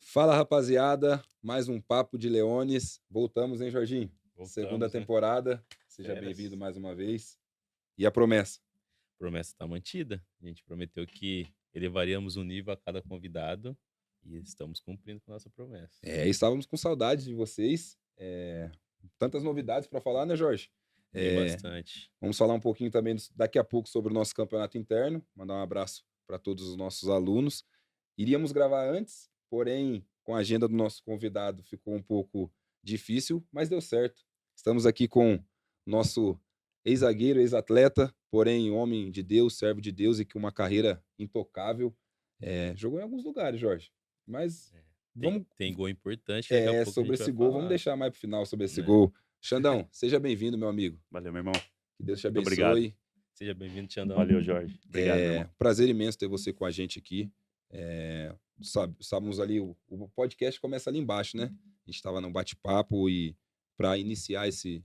Fala, rapaziada, mais um Papo de Leones. Voltamos, hein, Jorginho? Segunda Voltamos, né? temporada. Seja bem-vindo Feras. mais uma vez. E a promessa? Promessa está mantida. A gente prometeu que elevaríamos o nível a cada convidado e estamos cumprindo com a nossa promessa. Estávamos com saudades de vocês. Tantas novidades para falar, né, Jorge? Tem É, bastante. Vamos falar um pouquinho também daqui a pouco sobre o nosso campeonato interno. Mandar um abraço para todos os nossos alunos. Iríamos gravar antes, porém, com a agenda do nosso convidado ficou um pouco difícil, mas deu certo. Estamos aqui com nosso ex-zagueiro, ex-atleta, porém homem de Deus, servo de Deus e com uma carreira intocável. Jogou em alguns lugares, Jorge, mas É, tem, vamos tem gol importante que daqui a pouco a sobre gente vai esse gol, vamos falar, deixar mais para o final sobre esse né? gol. Xandão, seja bem-vindo, meu amigo. Valeu, meu irmão. Que Deus te Muito obrigado. abençoe. Seja bem-vindo, Tiandão. Valeu, Jorge. Obrigado, meu irmão. Prazer imenso ter você com a gente aqui. Estávamos ali, o podcast começa ali embaixo, né? A gente estava num bate-papo e para iniciar esse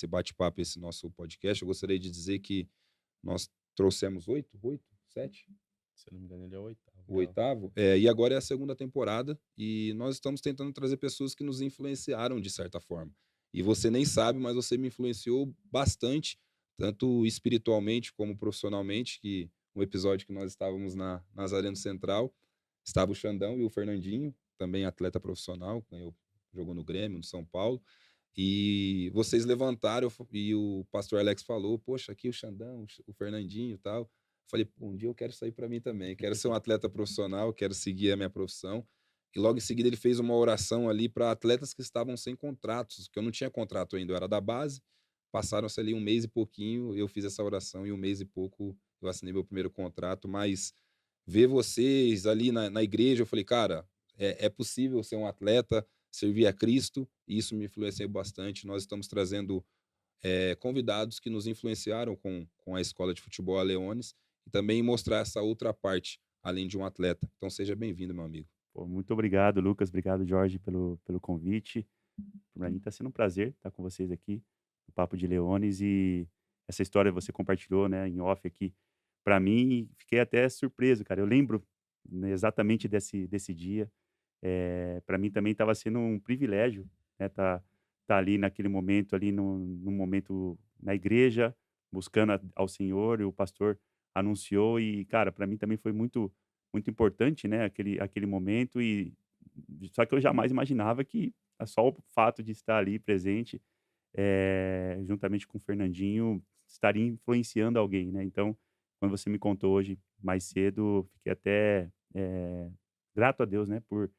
bate-papo, esse nosso podcast, eu gostaria de dizer que nós trouxemos oito, sete, Se eu não me engano, ele é o oitavo. o oitavo, e agora é a segunda temporada e nós estamos tentando trazer pessoas que nos influenciaram de certa forma. E você nem sabe, mas você me influenciou bastante, tanto espiritualmente como profissionalmente, que um episódio que nós estávamos na Nazareno Central, estava o Xandão e o Fernandinho, também atleta profissional, jogou no Grêmio, no São Paulo, e vocês levantaram e o pastor Alex falou, poxa, aqui o Xandão, o Fernandinho e tal. Falei, pô, um dia eu quero sair para mim também, quero ser um atleta profissional, quero seguir a minha profissão. E logo em seguida ele fez uma oração ali para atletas que estavam sem contratos, que eu não tinha contrato ainda, eu era da base. Passaram-se ali um mês e pouquinho, eu fiz essa oração e um mês e pouco eu assinei meu primeiro contrato. Mas ver vocês ali na igreja, eu falei, cara, é possível ser um atleta, servir a Cristo, e isso me influenciou bastante. Nós estamos trazendo convidados que nos influenciaram com a escola de futebol a Leones e também mostrar essa outra parte, além de um atleta. Então seja bem-vindo, meu amigo. Pô, muito obrigado, Lucas. Obrigado, Jorge, pelo convite. Para mim está sendo um prazer estar com vocês aqui no Papo de Leones e essa história você compartilhou, né, em off aqui. Para mim, fiquei até surpreso, cara. Eu lembro, né, exatamente desse dia. Para mim também estava sendo um privilégio, né, tá ali naquele momento ali no momento na igreja, buscando ao Senhor, e o pastor anunciou e, cara, para mim também foi muito importante, né, aquele momento e só que eu jamais imaginava que só o fato de estar ali presente, juntamente com o Fernandinho, estaria influenciando alguém, né. Então, quando você me contou hoje mais cedo, fiquei até, grato a Deus, né, por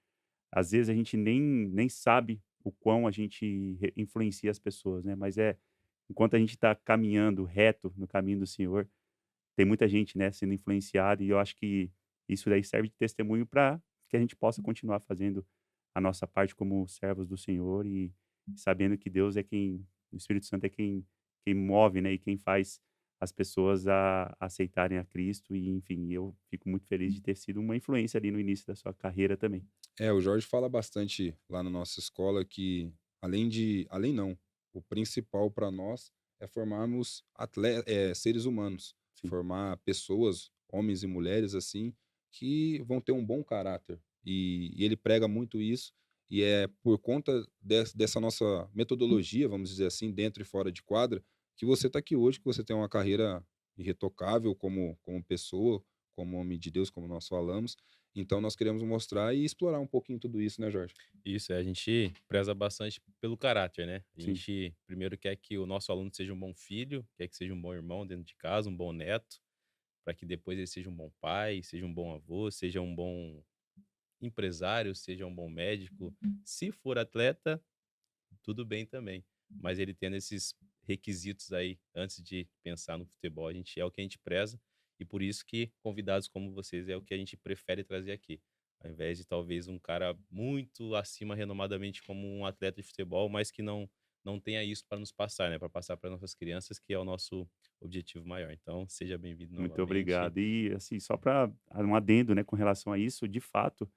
às vezes a gente nem sabe o quão a gente influencia as pessoas, né, mas enquanto a gente está caminhando reto no caminho do Senhor, tem muita gente, né, sendo influenciada e eu acho que isso daí serve de testemunho para que a gente possa continuar fazendo a nossa parte como servos do Senhor e sabendo que Deus é quem, o Espírito Santo é quem move, né, e quem faz as pessoas a aceitarem a Cristo e enfim, eu fico muito feliz de ter sido uma influência ali no início da sua carreira também. O Jorge fala bastante lá na nossa escola que além não, o principal para nós é formarmos seres humanos, Sim. formar pessoas, homens e mulheres assim, que vão ter um bom caráter. E ele prega muito isso e é por conta dessa nossa metodologia, vamos dizer assim, dentro e fora de quadra, que você está aqui hoje, que você tem uma carreira irretocável como pessoa, como homem de Deus, como nós falamos. Então nós queremos mostrar e explorar um pouquinho tudo isso, né, Jorge? Isso, a gente preza bastante pelo caráter, né? A Sim. gente primeiro quer que o nosso aluno seja um bom filho, quer que seja um bom irmão dentro de casa, um bom neto, para que depois ele seja um bom pai, seja um bom avô, seja um bom empresário, seja um bom médico. Se for atleta, tudo bem também. Mas ele tendo esses requisitos aí antes de pensar no futebol, é o que a gente preza e por isso que convidados como vocês é o que a gente prefere trazer aqui. Ao invés de talvez um cara muito acima renomadamente como um atleta de futebol, mas que não tenha isso para nos passar, né, para passar para nossas crianças, que é o nosso objetivo maior. Então, seja bem-vindo Muito novamente. obrigado. E, assim, só para um adendo, né, com relação a isso, de fato,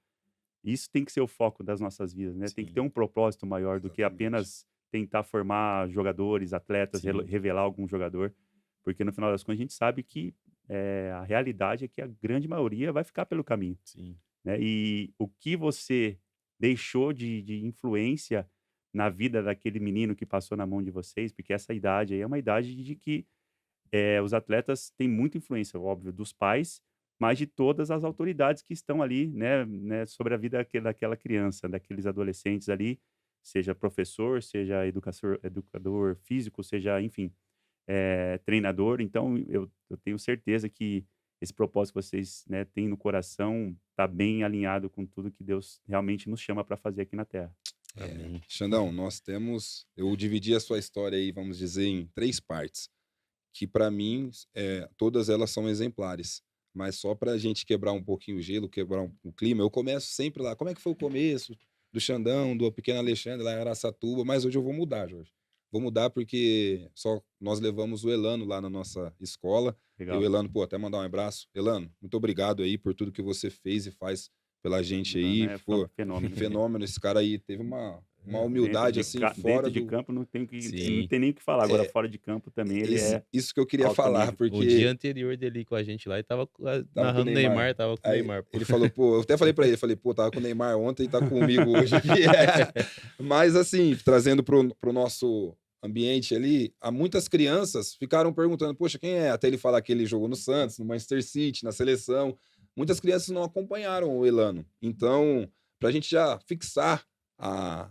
isso tem que ser o foco das nossas vidas, né? Tem que ter Sim, um propósito maior do que Exatamente. apenas tentar formar jogadores, atletas, sim, revelar algum jogador, porque no final das contas a gente sabe que a realidade é que a grande maioria vai ficar pelo caminho, sim. né? E o que você deixou de influência na vida daquele menino que passou na mão de vocês? Porque essa idade aí é uma idade de que os atletas têm muita influência, óbvio, dos pais, mas de todas as autoridades que estão ali, né, sobre a vida daquela criança, daqueles adolescentes ali, seja professor, seja educador físico, seja, enfim, treinador. Então, eu tenho certeza que esse propósito que vocês, né, têm no coração está bem alinhado com tudo que Deus realmente nos chama para fazer aqui na Terra. Amém. Xandão, eu dividi a sua história aí, vamos dizer, em 3 partes, que para mim, todas elas são exemplares. Mas só para a gente quebrar um pouquinho o gelo, quebrar o clima, eu começo sempre lá. Como é que foi o começo do Xandão, do pequeno Alexandre lá em Araçatuba? Mas hoje eu vou mudar, Jorge. Vou mudar porque só nós levamos o Elano lá na nossa escola. E o Legal. Elano, pô, até mandar um abraço. Elano, muito obrigado aí por tudo que você fez e faz pela gente aí. Né, Pô, fenômeno. fenômeno. Esse cara aí teve uma É, humildade assim fora Dentro de do. campo não tem sim. nem o que falar. Agora, fora de campo também ele é Isso que eu queria alto falar, nível. O dia porque anterior dele com a gente lá, ele tava tava com o narrando Neymar, tava com o Aí Neymar, pô. ele falou, pô, eu até falei pra ele, falei, pô, tava com o Neymar ontem e tá comigo hoje aqui. Mas assim, trazendo pro nosso ambiente ali, há muitas crianças ficaram perguntando, poxa, quem é? Até ele falar que ele jogou no Santos, no Manchester City, na seleção. Muitas crianças não acompanharam o Elano. Então, pra gente já fixar a,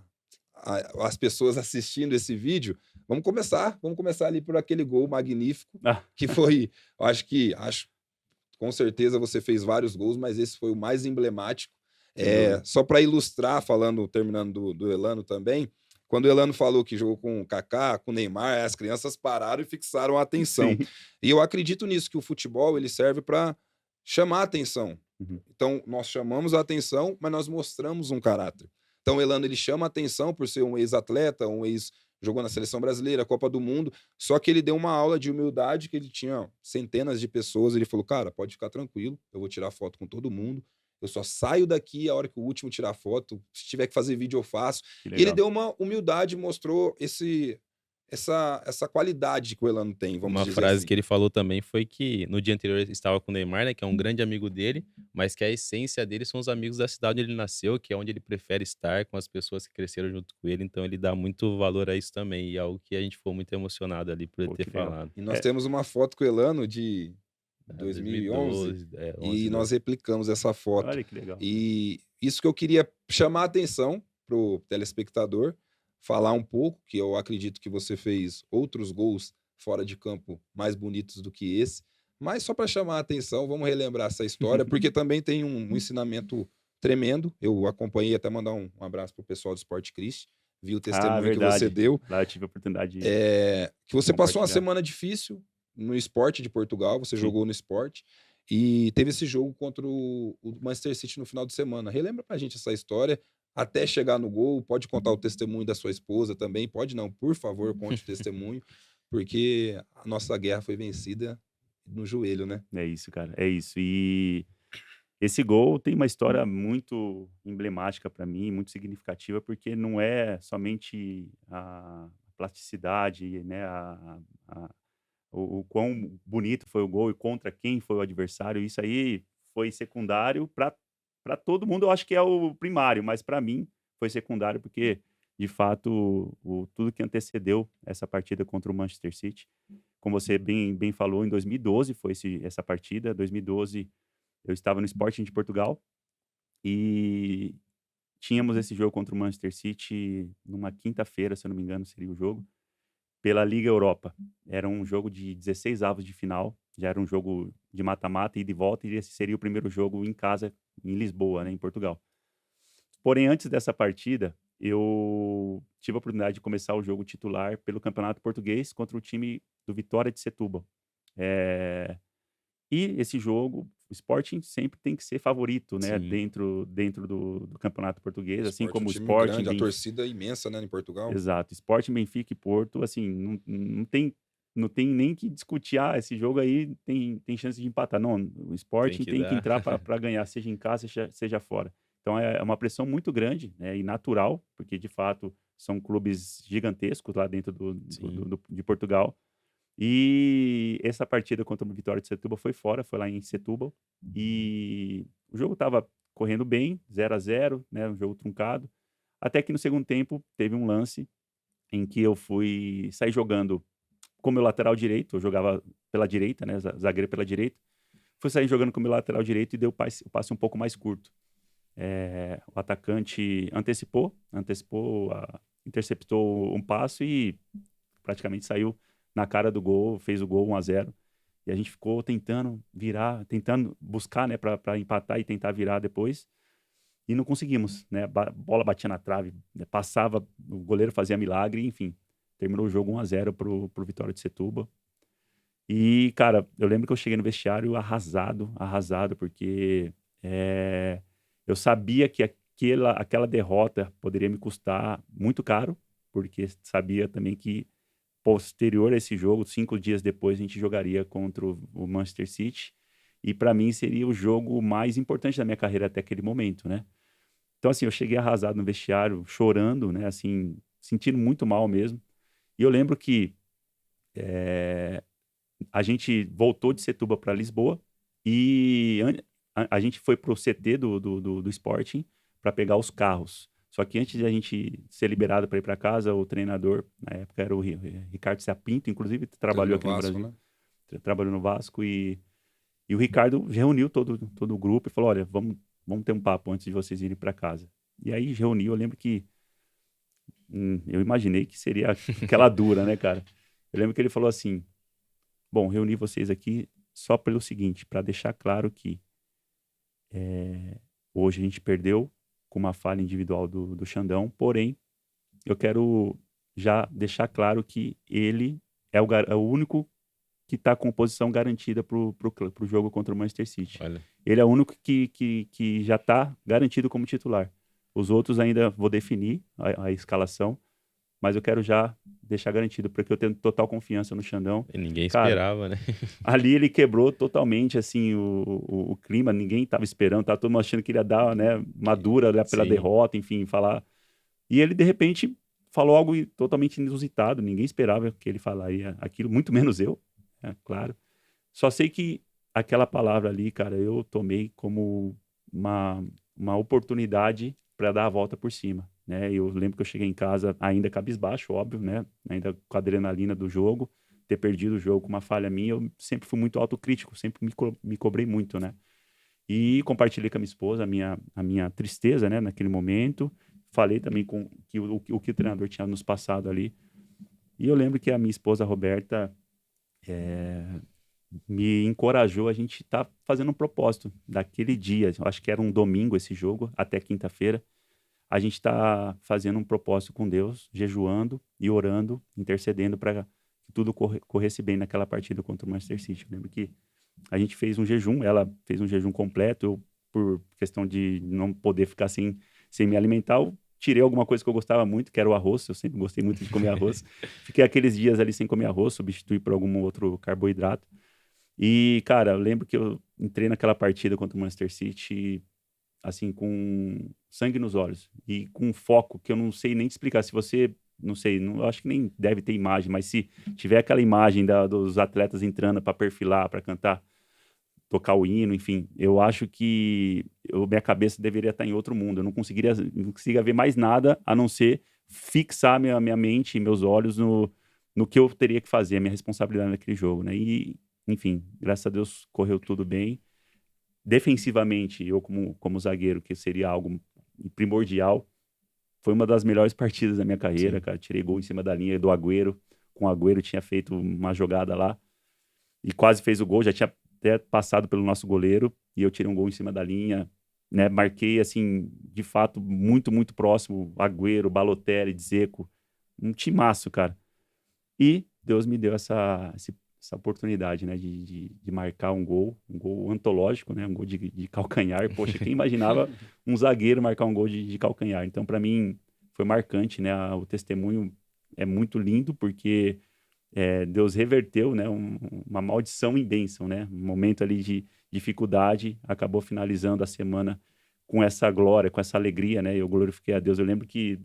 as pessoas assistindo esse vídeo, vamos começar ali por aquele gol magnífico, Ah, que foi, eu acho com certeza você fez vários gols, mas esse foi o mais emblemático. sem dúvida. Só para ilustrar, terminando do Elano também, quando o Elano falou que jogou com o Kaká, com o Neymar, as crianças pararam e fixaram a atenção. Sim. E eu acredito nisso, que o futebol ele serve para chamar a atenção. Uhum. Então, nós chamamos a atenção, mas nós mostramos um caráter. Então, o Elano ele chama a atenção por ser um ex-atleta, jogou na seleção brasileira, Copa do Mundo, só que ele deu uma aula de humildade que ele tinha centenas de pessoas, ele falou, cara, pode ficar tranquilo, eu vou tirar foto com todo mundo, eu só saio daqui a hora que o último tirar foto, se tiver que fazer vídeo eu faço. Que E ele legal. deu uma humildade, mostrou essa qualidade que o Elano tem, vamos Uma dizer frase assim. que ele falou também foi que no dia anterior ele estava com o Neymar, né, que é um grande amigo dele, mas que a essência dele são os amigos da cidade onde ele nasceu, que é onde ele prefere estar com as pessoas que cresceram junto com ele, então ele dá muito valor a isso também, e é algo que a gente ficou muito emocionado ali por ele Pô, ter que legal. falado. E nós temos uma foto com o Elano de 2011, 2012, 11, e nós replicamos essa foto. Olha que legal. E isso que eu queria chamar a atenção pro telespectador, falar um pouco, que eu acredito que você fez outros gols fora de campo mais bonitos do que esse, mas só para chamar a atenção, vamos relembrar essa história, porque também tem um ensinamento tremendo. Eu acompanhei, até mandar um abraço pro pessoal do Sport Christi, vi o Ah, testemunho que você verdade. deu, Lá eu tive a oportunidade de que você passou uma compartilhar. semana difícil no Sport de Portugal, você Sim. jogou no Sport, e teve esse jogo contra o Manchester City no final de semana. Relembra pra gente essa história, até chegar no gol, pode contar o testemunho da sua esposa também, pode não, por favor, conte o testemunho, porque a nossa guerra foi vencida no joelho, né? É isso, cara, é isso. E esse gol tem uma história muito emblemática para mim, muito significativa, porque não é somente a plasticidade, né, o quão bonito foi o gol e contra quem foi o adversário, isso aí foi secundário para todo mundo, eu acho que é o primário, mas para mim foi secundário porque, de fato, tudo que antecedeu essa partida contra o Manchester City, como você bem falou, em 2012 foi essa partida, 2012 eu estava no Sporting de Portugal e tínhamos esse jogo contra o Manchester City numa quinta-feira, se eu não me engano, seria o jogo, pela Liga Europa. Era um jogo de 16 avos de final, já era um jogo de mata-mata e de volta, e esse seria o primeiro jogo em casa, em Lisboa, né, em Portugal. Porém, antes dessa partida, eu tive a oportunidade de começar o jogo titular pelo Campeonato Português contra o time do Vitória de Setúbal. E esse jogo, o Sporting sempre tem que ser favorito, né, Sim. dentro do Campeonato Português, assim Sport, como o time Sporting, grande, a torcida é imensa, né, em Portugal. Exato, Sporting, Benfica e Porto, assim, não tem nem que discutir, esse jogo aí tem chance de empatar. Não, o Sporting tem que dar. entrar para ganhar, seja em casa, seja fora. Então é uma pressão muito grande, né, e natural, porque de fato são clubes gigantescos lá dentro Sim. de Portugal. E essa partida contra o Vitória de Setúbal foi fora, foi lá em Setúbal. E o jogo estava correndo bem, 0-0, né, um jogo truncado. Até que no segundo tempo teve um lance em que eu fui sair jogando com meu lateral direito, eu jogava pela direita, né, zagueiro pela direita. Fui sair jogando com meu lateral direito e deu o passe um pouco mais curto. O atacante interceptou um passo e praticamente saiu na cara do gol, fez o gol 1-0. E a gente ficou tentando virar, tentando buscar, né, para empatar e tentar virar depois. E não conseguimos, né? Bola batia na trave, né, passava, o goleiro fazia milagre, enfim. Terminou o jogo 1-0 pro Vitória de Setúbal. E, cara, eu lembro que eu cheguei no vestiário arrasado, porque eu sabia que aquela derrota poderia me custar muito caro, porque sabia também que posterior a esse jogo, 5 dias depois, a gente jogaria contra o Manchester City. E para mim seria o jogo mais importante da minha carreira até aquele momento, né? Então, assim, eu cheguei arrasado no vestiário, chorando, né? Assim, sentindo muito mal mesmo. E eu lembro que a gente voltou de Setúbal para Lisboa e a gente foi pro CT do Sporting para pegar os carros. Só que antes de a gente ser liberado para ir para casa, o treinador, na época era o Ricardo Sapinto, inclusive trabalhou No aqui no Vasco, Brasil, né? trabalhou no Vasco e o Ricardo reuniu todo o grupo e falou: olha, vamos ter um papo antes de vocês irem para casa. E aí reuniu, eu lembro que eu imaginei que seria aquela dura, né, cara? Eu lembro que ele falou assim: bom, reuni vocês aqui só pelo seguinte, para deixar claro que hoje a gente perdeu com uma falha individual do Xandão, porém, eu quero já deixar claro que ele é o único que está com posição garantida pro jogo contra o Manchester City. Olha, Ele é o único que já está garantido como titular. Os outros ainda vou definir a escalação, mas eu quero já deixar garantido, porque eu tenho total confiança no Xandão. e ninguém Cara, esperava, né? ali ele quebrou totalmente assim o clima, ninguém estava esperando, tava todo mundo achando que ele ia dar, né, uma dura olhar pela Sim. derrota, enfim, falar. E ele de repente falou algo totalmente inusitado, ninguém esperava que ele falaria aquilo, muito menos eu, né, claro. Só sei que aquela palavra ali, cara, eu tomei como uma oportunidade para dar a volta por cima, né? Eu lembro que eu cheguei em casa ainda cabisbaixo, óbvio, né? Ainda com a adrenalina do jogo, ter perdido o jogo com uma falha minha, eu sempre fui muito autocrítico, sempre me cobrei muito, né? E compartilhei com a minha esposa a minha tristeza, né, naquele momento. Falei também o que o treinador tinha nos passado ali. E eu lembro que a minha esposa, Roberta, me encorajou a gente estar fazendo um propósito daquele dia. Eu acho que era um domingo esse jogo, até quinta-feira. A gente está fazendo um propósito com Deus, jejuando e orando, intercedendo para que tudo corresse bem naquela partida contra o Manchester City. Eu lembro que a gente fez um jejum, ela fez um jejum completo, eu, por questão de não poder ficar sem me alimentar, eu tirei alguma coisa que eu gostava muito, que era o arroz, eu sempre gostei muito de comer arroz. Fiquei aqueles dias ali sem comer arroz, substituí por algum outro carboidrato. E, cara, eu lembro que eu entrei naquela partida contra o Manchester City, assim, com sangue nos olhos e com um foco que eu não sei nem te explicar. Se você, não sei, eu acho que nem deve ter imagem, mas se tiver aquela imagem dos atletas entrando para perfilar, para cantar, tocar o hino, enfim, eu acho que minha cabeça deveria estar em outro mundo. Eu não conseguiria ver mais nada a não ser fixar minha mente e meus olhos no que eu teria que fazer, a minha responsabilidade naquele jogo, né? E, enfim, graças a Deus correu tudo bem. Defensivamente, eu como zagueiro, que seria algo primordial, foi uma das melhores partidas da minha carreira, Sim. cara. Tirei gol em cima da linha do Agüero. Com o Agüero tinha feito uma jogada lá e quase fez o gol, já tinha até passado pelo nosso goleiro e eu tirei um gol em cima da linha, né? Marquei, assim, de fato, muito, muito próximo. Agüero, Balotelli, Dzeko. Um timaço, cara. E Deus me deu essa oportunidade, né, de marcar um gol antológico, né, um gol de calcanhar. Poxa, quem imaginava um zagueiro marcar um gol de calcanhar? Então, para mim, foi marcante, né, o testemunho é muito lindo, porque Deus reverteu, né, uma maldição em bênção, né, um momento ali de dificuldade, acabou finalizando a semana com essa glória, com essa alegria, né, eu glorifiquei a Deus. Eu lembro que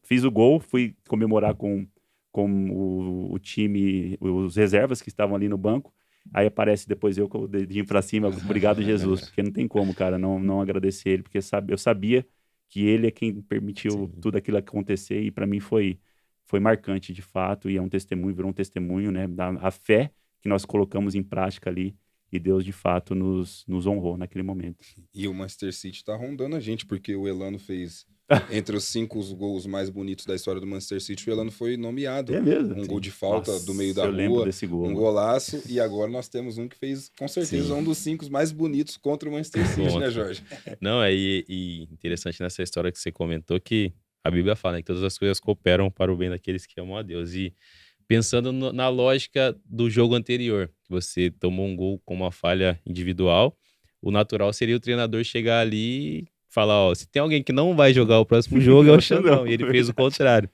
fiz o gol, fui comemorar com o time, os reservas que estavam ali no banco, Aí aparece depois eu com o dedinho pra cima, obrigado Jesus, porque não tem como, cara, não agradecer ele, porque eu sabia que ele é quem permitiu Sim. tudo aquilo acontecer e pra mim foi marcante de fato e é um testemunho, virou um testemunho, né, a fé que nós colocamos em prática ali e Deus de fato nos honrou naquele momento. E o Manchester City tá rondando a gente, porque o Elano fez entre os 5 gols mais bonitos da história do Manchester City, o Elano foi nomeado. É mesmo? Um gol Sim. de falta do meio da eu lembro rua, desse gol, um mano. golaço, e agora nós temos um que fez, com certeza, Sim. um dos 5 mais bonitos contra o Manchester City, né, Contra. Jorge? Não, e interessante nessa história que você comentou que a Bíblia fala, né, que todas as coisas cooperam para o bem daqueles que amam a Deus. E pensando na lógica do jogo anterior, que você tomou um gol com uma falha individual, o natural seria o treinador chegar ali e falar, ó, se tem alguém que não vai jogar o próximo jogo é o Xandão. E ele fez o contrário.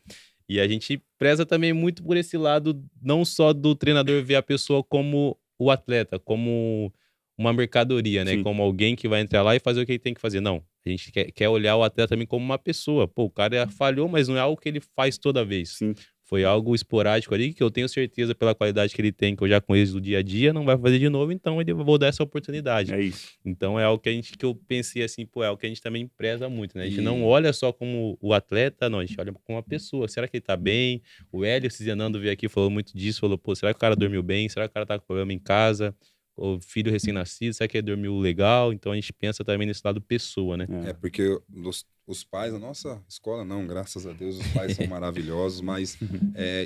E a gente preza também muito por esse lado, não só do treinador ver a pessoa como o atleta, como uma mercadoria, né? Sim. Como alguém que vai entrar lá e fazer o que ele tem que fazer. Não. A gente quer olhar o atleta também como uma pessoa. Pô, o cara falhou, mas não é algo que ele faz toda vez. Sim. Foi algo esporádico ali, que eu tenho certeza pela qualidade que ele tem, que eu já conheço do dia a dia, não vai fazer de novo, então eu vou dar essa oportunidade. É isso. Então é algo que eu pensei assim, pô, é algo que a gente também preza muito, né? A gente E- não olha só como o atleta, não, a gente olha como uma pessoa. Será que ele tá bem? O Hélio Cizianando veio aqui, falou muito disso, falou, pô, será que o cara dormiu bem? Será que o cara tá com problema em casa? O filho recém-nascido, será que ele dormiu legal? Então a gente pensa também nesse lado pessoa, né? É porque os pais, a nossa escola não, graças a Deus, os pais são maravilhosos, mas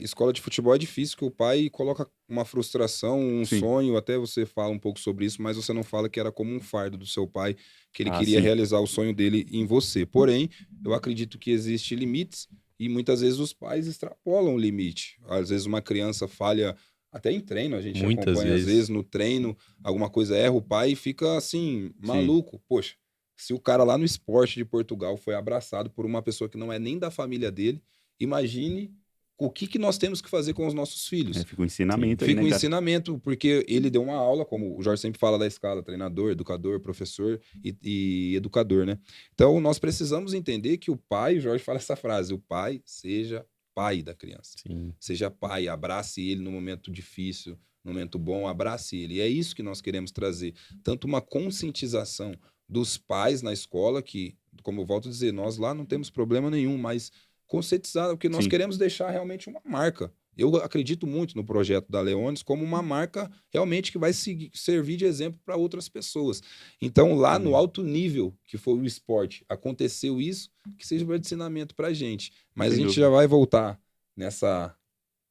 escola de futebol é difícil, que o pai coloca uma frustração, um Sim. sonho, até você fala um pouco sobre isso, mas você não fala que era como um fardo do seu pai, que ele queria Sim. realizar o sonho dele em você. Porém, eu acredito que existem limites e muitas vezes os pais extrapolam o limite. Às vezes uma criança falha até em treino, a gente Muitas acompanha às vezes. vezes no treino, alguma coisa erra, o pai fica assim, maluco. Poxa, se o cara lá no Sport de Portugal foi abraçado por uma pessoa que não é nem da família dele, imagine o que nós temos que fazer com os nossos filhos. Fica um ensinamento aí, Fica né, um cara? ensinamento, porque ele deu uma aula, como o Jorge sempre fala da escala, treinador, educador, professor e educador, né? Então, nós precisamos entender que o pai, o Jorge fala essa frase, o pai seja pai da criança. Sim. Seja pai, abrace ele no momento difícil, no momento bom, abrace ele. E é isso que nós queremos trazer. Tanto uma conscientização dos pais na escola, que, como eu volto a dizer, nós lá não temos problema nenhum, mas conscientizar, porque nós Sim. queremos deixar realmente uma marca. Eu acredito muito no projeto da Leones como uma marca realmente que vai servir de exemplo para outras pessoas. Então, lá no alto nível, que foi o esporte, aconteceu isso, que seja de ensinamento para a gente. Mas Sem a gente dúvida. já vai voltar nessa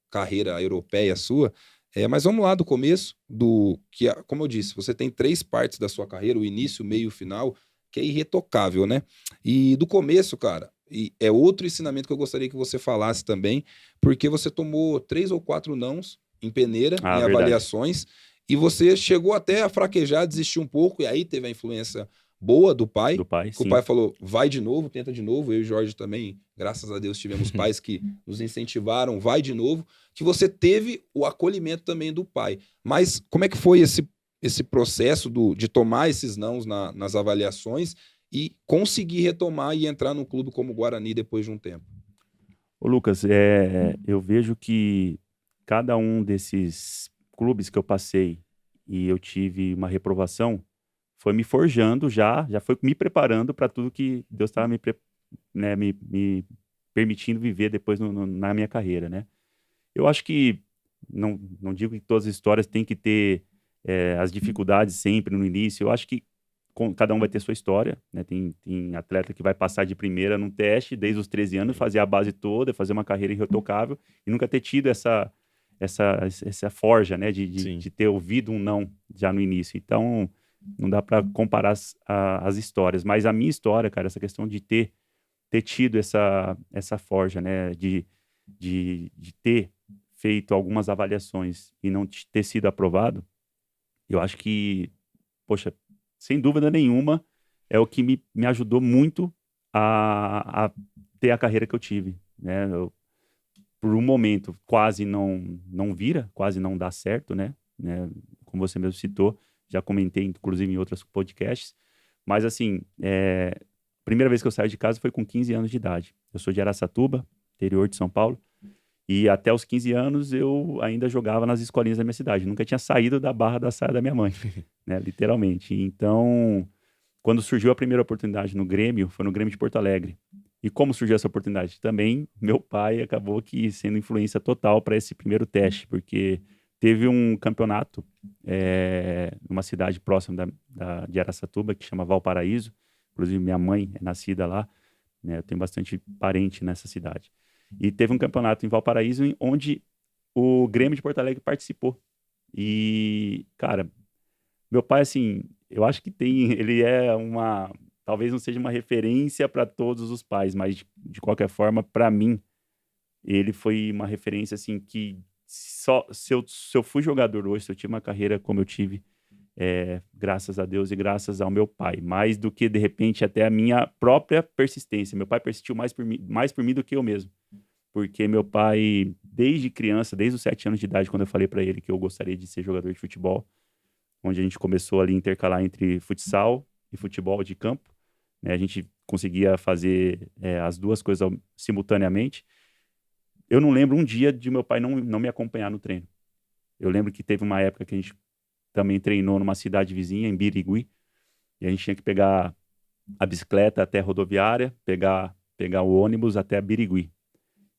carreira europeia sua. Mas vamos lá do começo, como eu disse, você tem 3 partes da sua carreira, o início, o meio e o final, que é irretocável, né? E do começo, cara, e é outro ensinamento que eu gostaria que você falasse também, porque você tomou 3 ou 4 nãos em peneira, em Verdade. avaliações, e você chegou até a fraquejar, desistir um pouco, e aí teve a influência boa do pai, Do pai, que o sim. pai falou, vai de novo, tenta de novo. Eu e o Jorge também, graças a Deus, tivemos pais que nos incentivaram, vai de novo, que você teve o acolhimento também do pai. Mas como é que foi esse processo de tomar esses nãos nas avaliações e conseguir retomar e entrar num clube como o Guarani depois de um tempo? Ô, Lucas, eu vejo que cada um desses clubes que eu passei e eu tive uma reprovação, foi me forjando já foi me preparando para tudo que Deus estava me permitindo viver depois na minha carreira, né? Eu acho que, não digo que todas as histórias têm que ter as dificuldades sempre no início, eu acho que cada um vai ter sua história, né? Tem atleta que vai passar de primeira num teste desde os 13 anos, fazer a base toda, fazer uma carreira irretocável e nunca ter tido essa forja, né? De ter ouvido um não já no início. Então, não dá para comparar as histórias. Mas a minha história, cara, essa questão de ter tido essa forja, né? De ter feito algumas avaliações e não ter sido aprovado, eu acho que, poxa, sem dúvida nenhuma, é o que me ajudou muito a ter a carreira que eu tive, né? Por um momento, quase não vira, quase não dá certo, né? Como você mesmo citou, já comentei, inclusive, em outros podcasts. Mas, assim, a primeira vez que eu saí de casa foi com 15 anos de idade. Eu sou de Araçatuba, interior de São Paulo. E até os 15 anos eu ainda jogava nas escolinhas da minha cidade. Nunca tinha saído da barra da saia da minha mãe, né? Literalmente. Então, quando surgiu a primeira oportunidade no Grêmio, foi no Grêmio de Porto Alegre. E como surgiu essa oportunidade? Também meu pai acabou que sendo influência total para esse primeiro teste, porque teve um campeonato numa cidade próxima de Araçatuba, que chama Valparaíso. Inclusive, minha mãe é nascida lá, né? Eu tenho bastante parente nessa cidade. E teve um campeonato em Valparaíso onde o Grêmio de Porto Alegre participou. E, cara, meu pai, assim, eu acho que ele é talvez não seja uma referência para todos os pais, mas de qualquer forma, para mim, ele foi uma referência, assim, que se eu fui jogador hoje, se eu tive uma carreira como eu tive, graças a Deus e graças ao meu pai, mais do que, de repente, até a minha própria persistência. Meu pai persistiu mais por mim do que eu mesmo. Porque meu pai, desde criança, desde os 7 anos de idade, quando eu falei para ele que eu gostaria de ser jogador de futebol, onde a gente começou ali a intercalar entre futsal e futebol de campo, né? A gente conseguia fazer as duas coisas simultaneamente. Eu não lembro um dia de meu pai não me acompanhar no treino. Eu lembro que teve uma época que a gente também treinou numa cidade vizinha, em Birigui, e a gente tinha que pegar a bicicleta até a rodoviária, pegar o ônibus até a Birigui.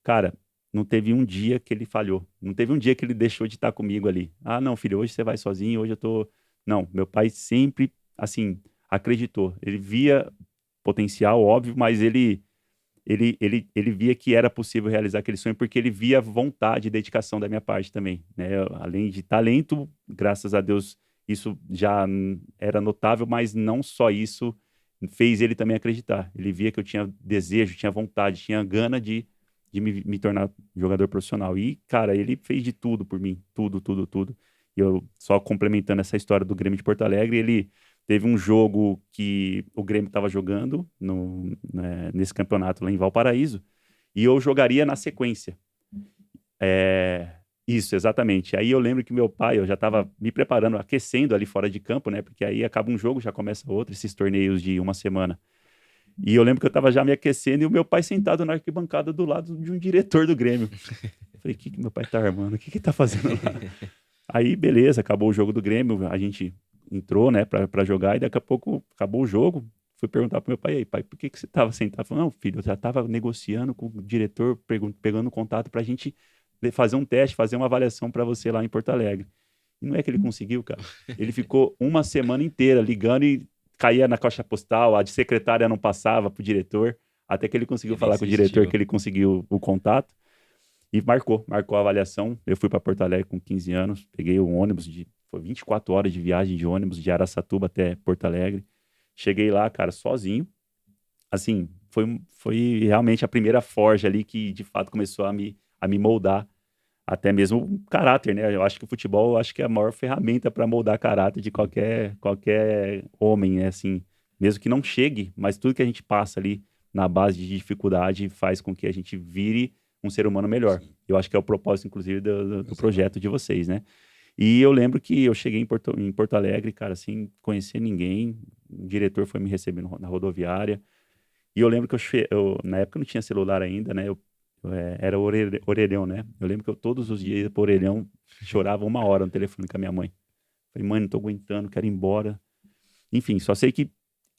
Cara, não teve um dia que ele falhou. Não teve um dia que ele deixou de estar comigo ali. Ah, não, filho, hoje você vai sozinho, hoje eu tô... Não, meu pai sempre, assim, acreditou. Ele via potencial, óbvio, mas ele via que era possível realizar aquele sonho porque ele via vontade e dedicação da minha parte também, né? Além de talento, graças a Deus, isso já era notável, mas não só isso fez ele também acreditar. Ele via que eu tinha desejo, tinha vontade, tinha gana de me tornar jogador profissional. E, cara, ele fez de tudo por mim. Tudo, tudo, tudo. E eu, só complementando essa história do Grêmio de Porto Alegre, ele teve um jogo que o Grêmio estava jogando nesse campeonato lá em Valparaíso, e eu jogaria na sequência. Isso, exatamente. Aí eu lembro que meu pai, eu já estava me preparando, aquecendo ali fora de campo, né? Porque aí acaba um jogo, já começa outro, esses torneios de uma semana. E eu lembro que eu estava já me aquecendo e o meu pai sentado na arquibancada do lado de um diretor do Grêmio. Eu falei, o que meu pai tá armando? O que tá fazendo lá? Aí, beleza, acabou o jogo do Grêmio, a gente entrou, né, pra jogar, e daqui a pouco acabou o jogo. Fui perguntar pro meu pai, aí, pai, por que você tava sentado? Ele falou, não, filho, eu já tava negociando com o diretor, pegando contato pra gente fazer um teste, fazer uma avaliação pra você lá em Porto Alegre. E não é que ele conseguiu, cara. Ele ficou uma semana inteira ligando e caía na caixa postal, a de secretária não passava pro diretor, até que ele conseguiu falar com o diretor, que ele conseguiu o contato. E marcou a avaliação. Eu fui para Porto Alegre com 15 anos, peguei um ônibus, foi 24 horas de viagem de ônibus de Araçatuba até Porto Alegre. Cheguei lá, cara, sozinho. Assim, foi realmente a primeira forja ali que, de fato, começou a me moldar. Até mesmo o caráter, né? Eu acho que o futebol, é a maior ferramenta para moldar caráter de qualquer homem, né? Assim, mesmo que não chegue, mas tudo que a gente passa ali na base de dificuldade faz com que a gente vire um ser humano melhor. Sim. Eu acho que é o propósito, inclusive, do projeto de vocês, né? E eu lembro que eu cheguei em Porto Alegre, cara, sem conhecer ninguém. O diretor foi me receber na rodoviária. E eu lembro que na época não tinha celular ainda, né? Era orelhão, né? Eu lembro que eu todos os dias, por orelhão, chorava 1 hora no telefone com a minha mãe. Falei, mãe, não tô aguentando, quero ir embora. Enfim, só sei que,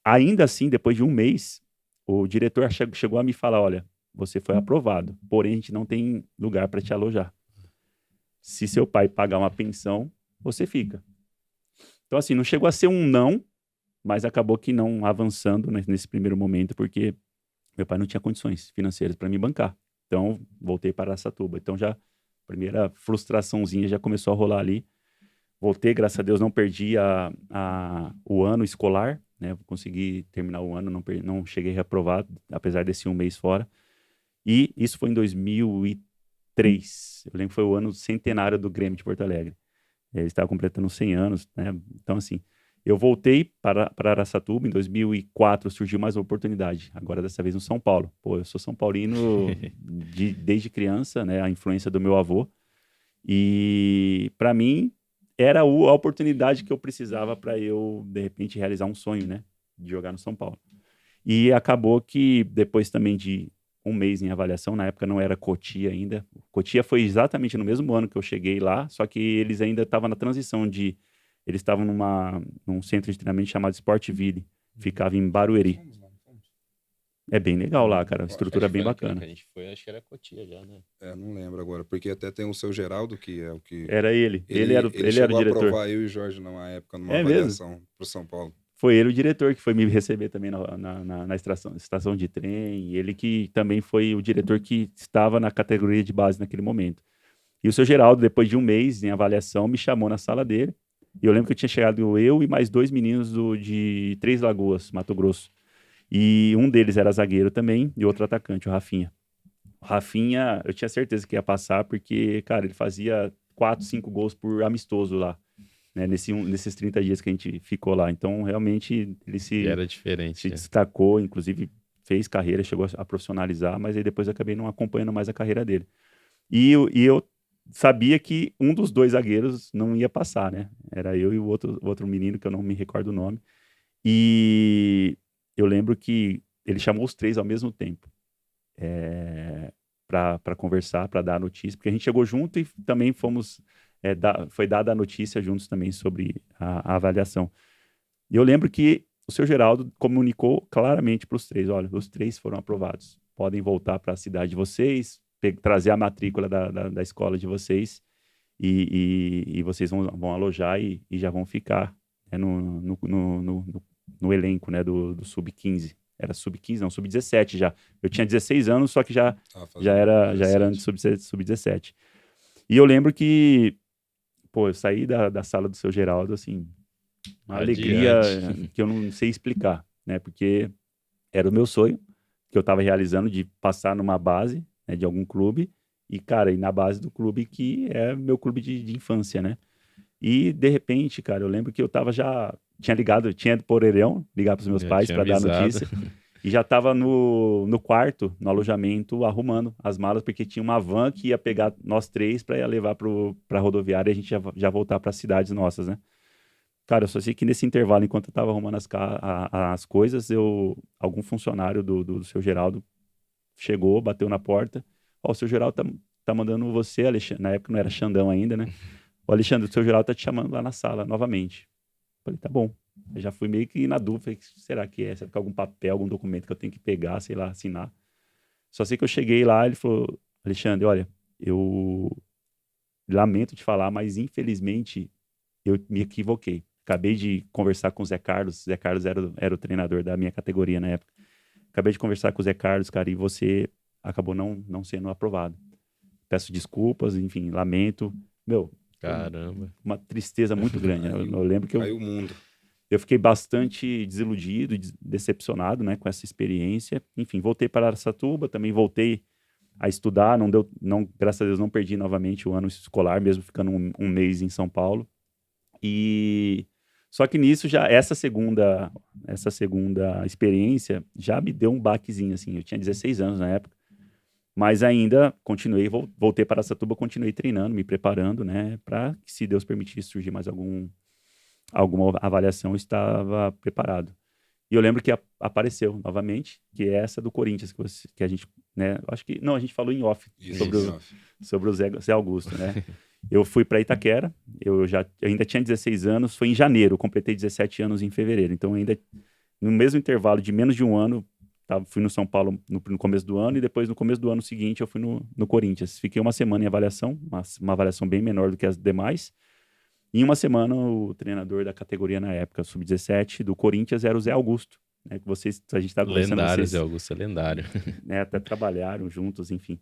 ainda assim, depois de 1 mês, o diretor chegou a me falar, olha, você foi aprovado, porém a gente não tem lugar para te alojar. Se seu pai pagar uma pensão, você fica. Então, assim, não chegou a ser um não, mas acabou que não avançando nesse primeiro momento, porque meu pai não tinha condições financeiras para me bancar. Então, voltei para Araçatuba. Então, já a primeira frustraçãozinha já começou a rolar ali. Voltei, graças a Deus, não perdi o ano escolar, né? Consegui terminar o ano, não cheguei reprovado, apesar desse 1 mês fora. E isso foi em 2003. Eu lembro que foi o ano centenário do Grêmio de Porto Alegre. Ele estava completando 100 anos, né? Então, assim, eu voltei para Araçatuba. Em 2004 surgiu mais uma oportunidade, agora dessa vez no São Paulo. Pô, eu sou São Paulino desde criança, né? A influência do meu avô. E, para mim, era a oportunidade que eu precisava para eu, de repente, realizar um sonho, né? De jogar no São Paulo. E acabou que, depois também de um mês em avaliação, na época não era Cotia ainda. Cotia foi exatamente no mesmo ano que eu cheguei lá, só que eles ainda estavam na transição de... Eles estavam num centro de treinamento chamado Sportville, ficava em Barueri. É bem legal lá, cara, a estrutura é bem bacana. A gente foi, acho que era Cotia já, né? Não lembro agora, porque até tem o seu Geraldo, que é o que... Era ele era o chegou diretor. a aprovar eu e o Jorge numa época, numa É mesmo? avaliação pro São Paulo. Foi ele o diretor que foi me receber também na estação de trem, e ele que também foi o diretor que estava na categoria de base naquele momento. E o seu Geraldo, depois de um mês em avaliação, me chamou na sala dele, e eu lembro que eu tinha chegado eu e mais 2 meninos de Três Lagoas, Mato Grosso. E um deles era zagueiro também, e outro atacante, o Rafinha. O Rafinha, eu tinha certeza que ia passar, porque, cara, ele fazia 4, 5 gols por amistoso lá, né, nesses 30 dias que a gente ficou lá. Então, realmente, ele era diferente, se destacou, inclusive fez carreira, chegou a profissionalizar, mas aí depois eu acabei não acompanhando mais a carreira dele. E eu sabia que um dos 2 zagueiros não ia passar, né? Era eu e o outro menino, que eu não me recordo o nome. E eu lembro que ele chamou os 3 ao mesmo tempo para conversar, para dar a notícia, porque a gente chegou junto e também foi dada a notícia juntos também sobre a avaliação. E eu lembro que o seu Geraldo comunicou claramente para os 3, olha, os 3 foram aprovados, podem voltar para a cidade de vocês, trazer a matrícula da escola de vocês e vocês vão alojar e já vão ficar, né, no elenco, né, do Sub-15. Era Sub-15, não, Sub-17 já. Eu tinha 16 anos, só que já era antes Sub-17. E eu lembro que, pô, eu saí da sala do seu Geraldo, assim, uma alegria que eu não sei explicar, né, porque era o meu sonho que eu estava realizando de passar numa base, né, de algum clube, e, cara, ir na base do clube que é meu clube de infância, né? E, de repente, cara, eu lembro que eu tinha ido por Orelhão, ligar para os meus pais para dar a notícia, e já estava no quarto, no alojamento, arrumando as malas, porque tinha uma van que ia pegar nós 3 para levar para a rodoviária e a gente já voltar para as cidades nossas, né? Cara, eu só sei que nesse intervalo, enquanto eu estava arrumando as coisas, algum funcionário do seu Geraldo chegou, bateu na porta. Ó, o seu Geraldo tá mandando você, Alexandre. Na época não era Xandão ainda, né? O Alexandre, o seu Geraldo tá te chamando lá na sala novamente. Falei, tá bom. Eu já fui meio que na dúvida. Falei, será que é? Será que é algum papel, algum documento que eu tenho que pegar, sei lá, assinar? Só sei que eu cheguei lá, ele falou, Alexandre, olha, eu lamento te falar, mas infelizmente eu me equivoquei. Acabei de conversar com o Zé Carlos. Zé Carlos era o treinador da minha categoria na época. Acabei de conversar com o Zé Carlos, cara, e você acabou não sendo aprovado. Peço desculpas, enfim, lamento. Meu, caramba, uma tristeza muito grande. Né? Eu lembro que caiu o mundo. Eu fiquei bastante desiludido, decepcionado, né, com essa experiência. Enfim, voltei para Araçatuba, também voltei a estudar, graças a Deus não perdi novamente o ano escolar, mesmo ficando um mês em São Paulo. E só que nisso já essa segunda experiência já me deu um baquezinho assim. Eu tinha 16 anos na época, mas ainda continuei, voltei para Araçatuba, continuei treinando, me preparando, né, para que, se Deus permitisse surgir mais alguma avaliação, eu estava preparado. E eu lembro que apareceu novamente, que é essa do Corinthians, que a gente, né, acho que não, a gente falou em off sobre o Zé Augusto, né? Eu fui para Itaquera, eu ainda tinha 16 anos, foi em janeiro, eu completei 17 anos em fevereiro, então ainda no mesmo intervalo de menos de um ano, fui no São Paulo no começo do ano, e depois no começo do ano seguinte eu fui no Corinthians. Fiquei uma semana em avaliação, uma avaliação bem menor do que as demais. Em uma semana, o treinador da categoria na época, Sub-17, do Corinthians, era o Zé Augusto, né, que a gente está conversando. Lendário, Zé Augusto é lendário. Né, até trabalharam juntos, enfim.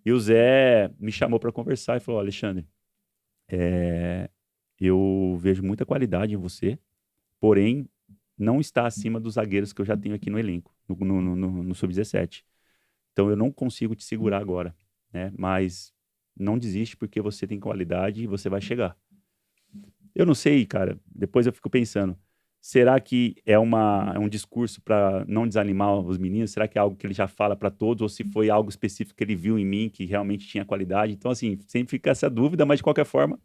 E o Zé me chamou para conversar e falou, Alexandre, eu vejo muita qualidade em você, porém, não está acima dos zagueiros que eu já tenho aqui no elenco, no Sub-17. Então, eu não consigo te segurar agora, né? Mas não desiste, porque você tem qualidade e você vai chegar. Eu não sei, cara, depois eu fico pensando, será que é um discurso para não desanimar os meninos? Será que é algo que ele já fala para todos? Ou se foi algo específico que ele viu em mim, que realmente tinha qualidade? Então, assim, sempre fica essa dúvida, mas de qualquer forma,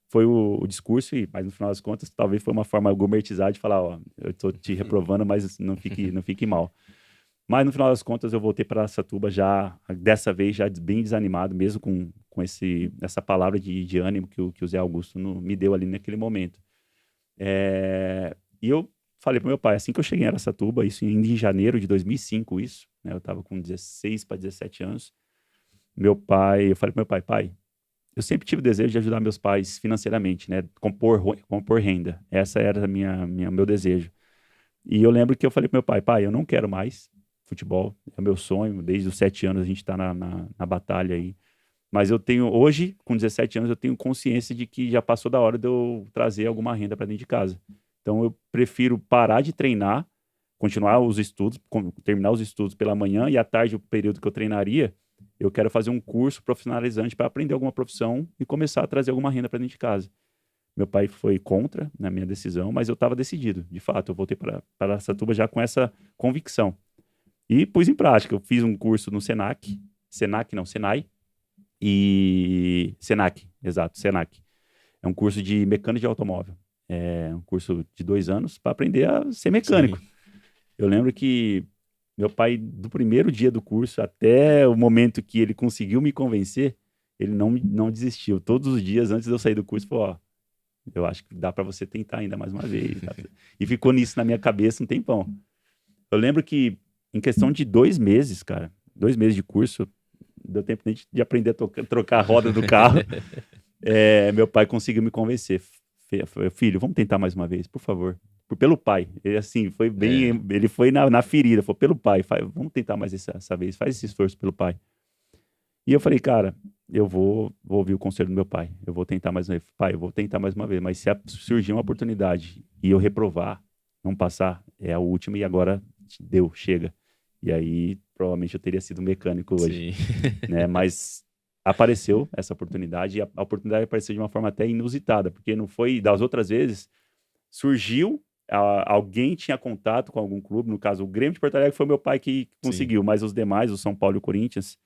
foi o discurso, mas no final das contas, talvez foi uma forma gourmetizada de falar, ó, eu tô te reprovando, mas não fique mal. Mas no final das contas eu voltei para Araçatuba já, dessa vez já bem desanimado, mesmo com essa palavra de ânimo que o Zé Augusto me deu ali naquele momento. E eu falei pro meu pai, assim que eu cheguei em Araçatuba, isso em janeiro de 2005, isso, né? Eu estava com 16 para 17 anos. Eu falei pro meu pai, eu sempre tive o desejo de ajudar meus pais financeiramente, né? Compor renda. Essa era meu desejo. E eu lembro que eu falei pro meu pai, eu não quero mais futebol, é o meu sonho, desde os 7 anos a gente está na batalha aí. Mas hoje, com 17 anos, eu tenho consciência de que já passou da hora de eu trazer alguma renda para dentro de casa. Então eu prefiro parar de treinar, continuar os estudos, terminar os estudos pela manhã e à tarde, o período que eu treinaria, eu quero fazer um curso profissionalizante para aprender alguma profissão e começar a trazer alguma renda para dentro de casa. Meu pai foi contra na minha decisão, mas eu estava decidido. De fato, eu voltei para Araçatuba já com essa convicção. E pus em prática. Eu fiz um curso no Senai. Senac. É um curso de mecânica de automóvel. É um curso de 2 anos para aprender a ser mecânico. Sim. Eu lembro que meu pai, do primeiro dia do curso até o momento que ele conseguiu me convencer, ele não desistiu. Todos os dias antes de eu sair do curso, falou, eu acho que dá para você tentar ainda mais uma vez. E ficou nisso na minha cabeça um tempão. Eu lembro que em questão de 2 meses, cara, 2 meses de curso, deu tempo nem de aprender a trocar a roda do carro. Meu pai conseguiu me convencer. Filho, vamos tentar mais uma vez, por favor. Pelo pai. Ele, assim, foi bem... Ele foi na ferida, falou, pelo pai, vamos tentar mais essa vez, faz esse esforço pelo pai. E eu falei, cara, eu vou ouvir o conselho do meu pai. Eu vou tentar mais uma vez. Pai, eu vou tentar mais uma vez. Mas se surgir uma oportunidade e eu reprovar, não passar, é a última e agora chega. E aí, provavelmente eu teria sido mecânico hoje. Sim. Né? Mas apareceu essa oportunidade e a oportunidade apareceu de uma forma até inusitada, porque não foi das outras vezes, surgiu, alguém tinha contato com algum clube, no caso o Grêmio de Porto Alegre foi meu pai que conseguiu, mas os demais, o São Paulo e o Corinthians,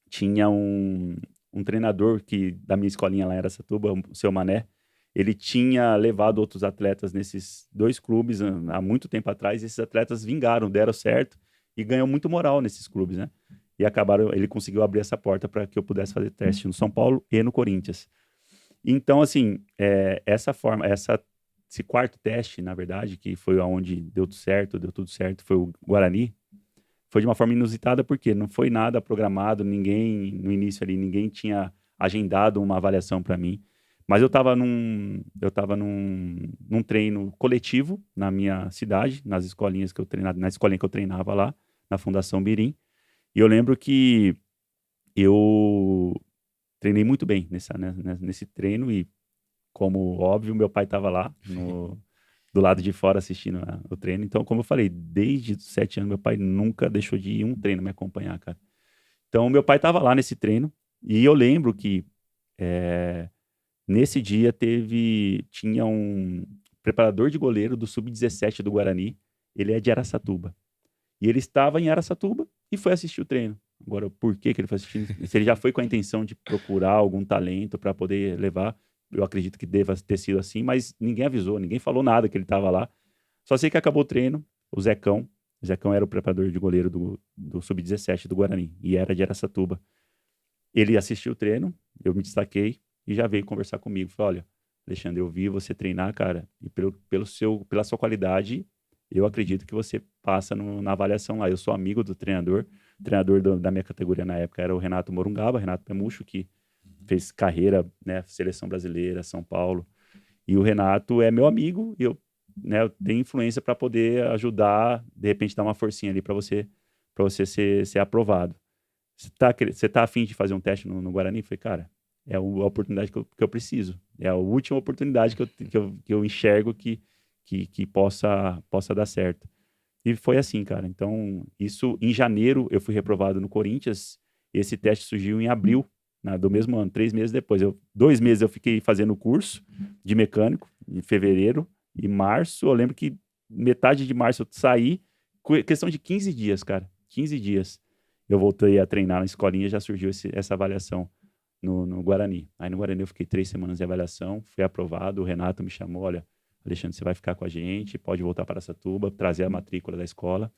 tinha um treinador da minha escolinha lá em Araçatuba, o seu Mané, ele tinha levado outros atletas nesses 2 clubes há muito tempo atrás, e esses atletas vingaram, deram certo e ganhou muito moral nesses clubes, né? E ele conseguiu abrir essa porta para que eu pudesse fazer teste no São Paulo e no Corinthians. Então, assim, esse quarto teste, na verdade, que foi onde deu tudo certo, foi o Guarani, foi de uma forma inusitada, porque não foi nada programado, no início ali, ninguém tinha agendado uma avaliação para mim. Mas eu estava num treino coletivo na minha cidade, na escolinha que eu treinava lá, na Fundação Birim. E eu lembro que eu treinei muito bem nesse treino e, como óbvio, meu pai estava lá do lado de fora assistindo o treino. Então, como eu falei, desde os 7 anos, meu pai nunca deixou de ir um treino me acompanhar, cara. Então, meu pai estava lá nesse treino e eu lembro que nesse dia tinha um preparador de goleiro do Sub-17 do Guarani, ele é de Araçatuba. E ele estava em Araçatuba e foi assistir o treino. Agora, por que ele foi assistir? Se ele já foi com a intenção de procurar algum talento para poder levar, eu acredito que deva ter sido assim, mas ninguém avisou, ninguém falou nada que ele estava lá. Só sei que acabou o treino, o Zecão era o preparador de goleiro do Sub-17 do Guarani e era de Araçatuba. Ele assistiu o treino, eu me destaquei e já veio conversar comigo. Falou, olha, Alexandre, eu vi você treinar, cara, e pela sua qualidade, eu acredito que você passa na avaliação lá. Eu sou amigo do treinador. O treinador da minha categoria na época era o Renato Morungaba, Renato Pemucho, que fez carreira, né, seleção brasileira, São Paulo. E o Renato é meu amigo e eu tenho influência para poder ajudar, de repente dar uma forcinha ali para você ser aprovado. Você tá afim de fazer um teste no Guarani? Eu falei, cara, é a oportunidade que eu preciso. É a última oportunidade que eu enxergo que possa dar certo. E foi assim, cara. Então, isso em janeiro eu fui reprovado no Corinthians. Esse teste surgiu em abril, do mesmo ano, 3 meses depois. 2 meses eu fiquei fazendo o curso de mecânico, em fevereiro. E março, eu lembro que metade de março eu saí, questão de 15 dias, cara. 15 dias. Eu voltei a treinar na escolinha, já surgiu essa avaliação no Guarani. Aí no Guarani eu fiquei 3 semanas de avaliação, fui aprovado, o Renato me chamou, olha, Alexandre, você vai ficar com a gente, pode voltar para Araçatuba, trazer a matrícula da escola.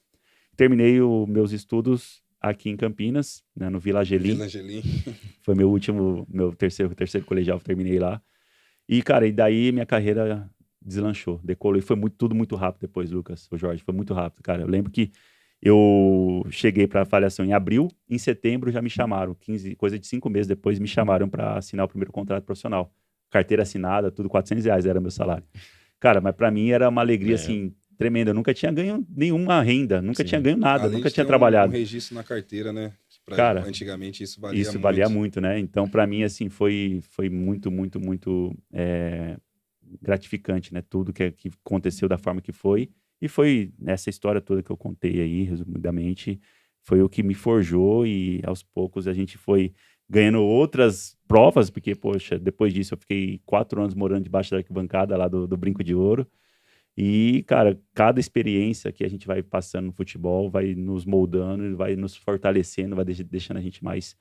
terminei os meus estudos aqui em Campinas, né, no Vila Angelim. Vila Angelim. Foi meu terceiro colegial, terminei lá. E, cara, e daí minha carreira deslanchou, decolou. E foi tudo muito rápido depois, Lucas, o Jorge. Foi muito rápido, cara. Eu lembro que eu cheguei para avaliação em abril, em setembro já me chamaram, coisa de 5 meses depois me chamaram para assinar o primeiro contrato profissional. Carteira assinada, tudo, R$ 400 era meu salário. Cara, mas para mim era uma alegria, assim, tremenda. Eu nunca tinha ganho nenhuma renda, nunca tinha ganho nada, Além nunca de tinha ter trabalhado. um registro na carteira, né? Cara, antigamente isso valia muito. Isso valia muito, né? Então, para mim, assim, foi muito, muito, muito gratificante, né? Tudo que aconteceu da forma que foi. E foi essa história toda que eu contei aí, resumidamente, foi o que me forjou e aos poucos a gente foi ganhando outras provas, porque, poxa, depois disso eu fiquei 4 anos morando debaixo da arquibancada lá do Brinco de Ouro. E, cara, cada experiência que a gente vai passando no futebol vai nos moldando, vai nos fortalecendo, vai deixando a gente mais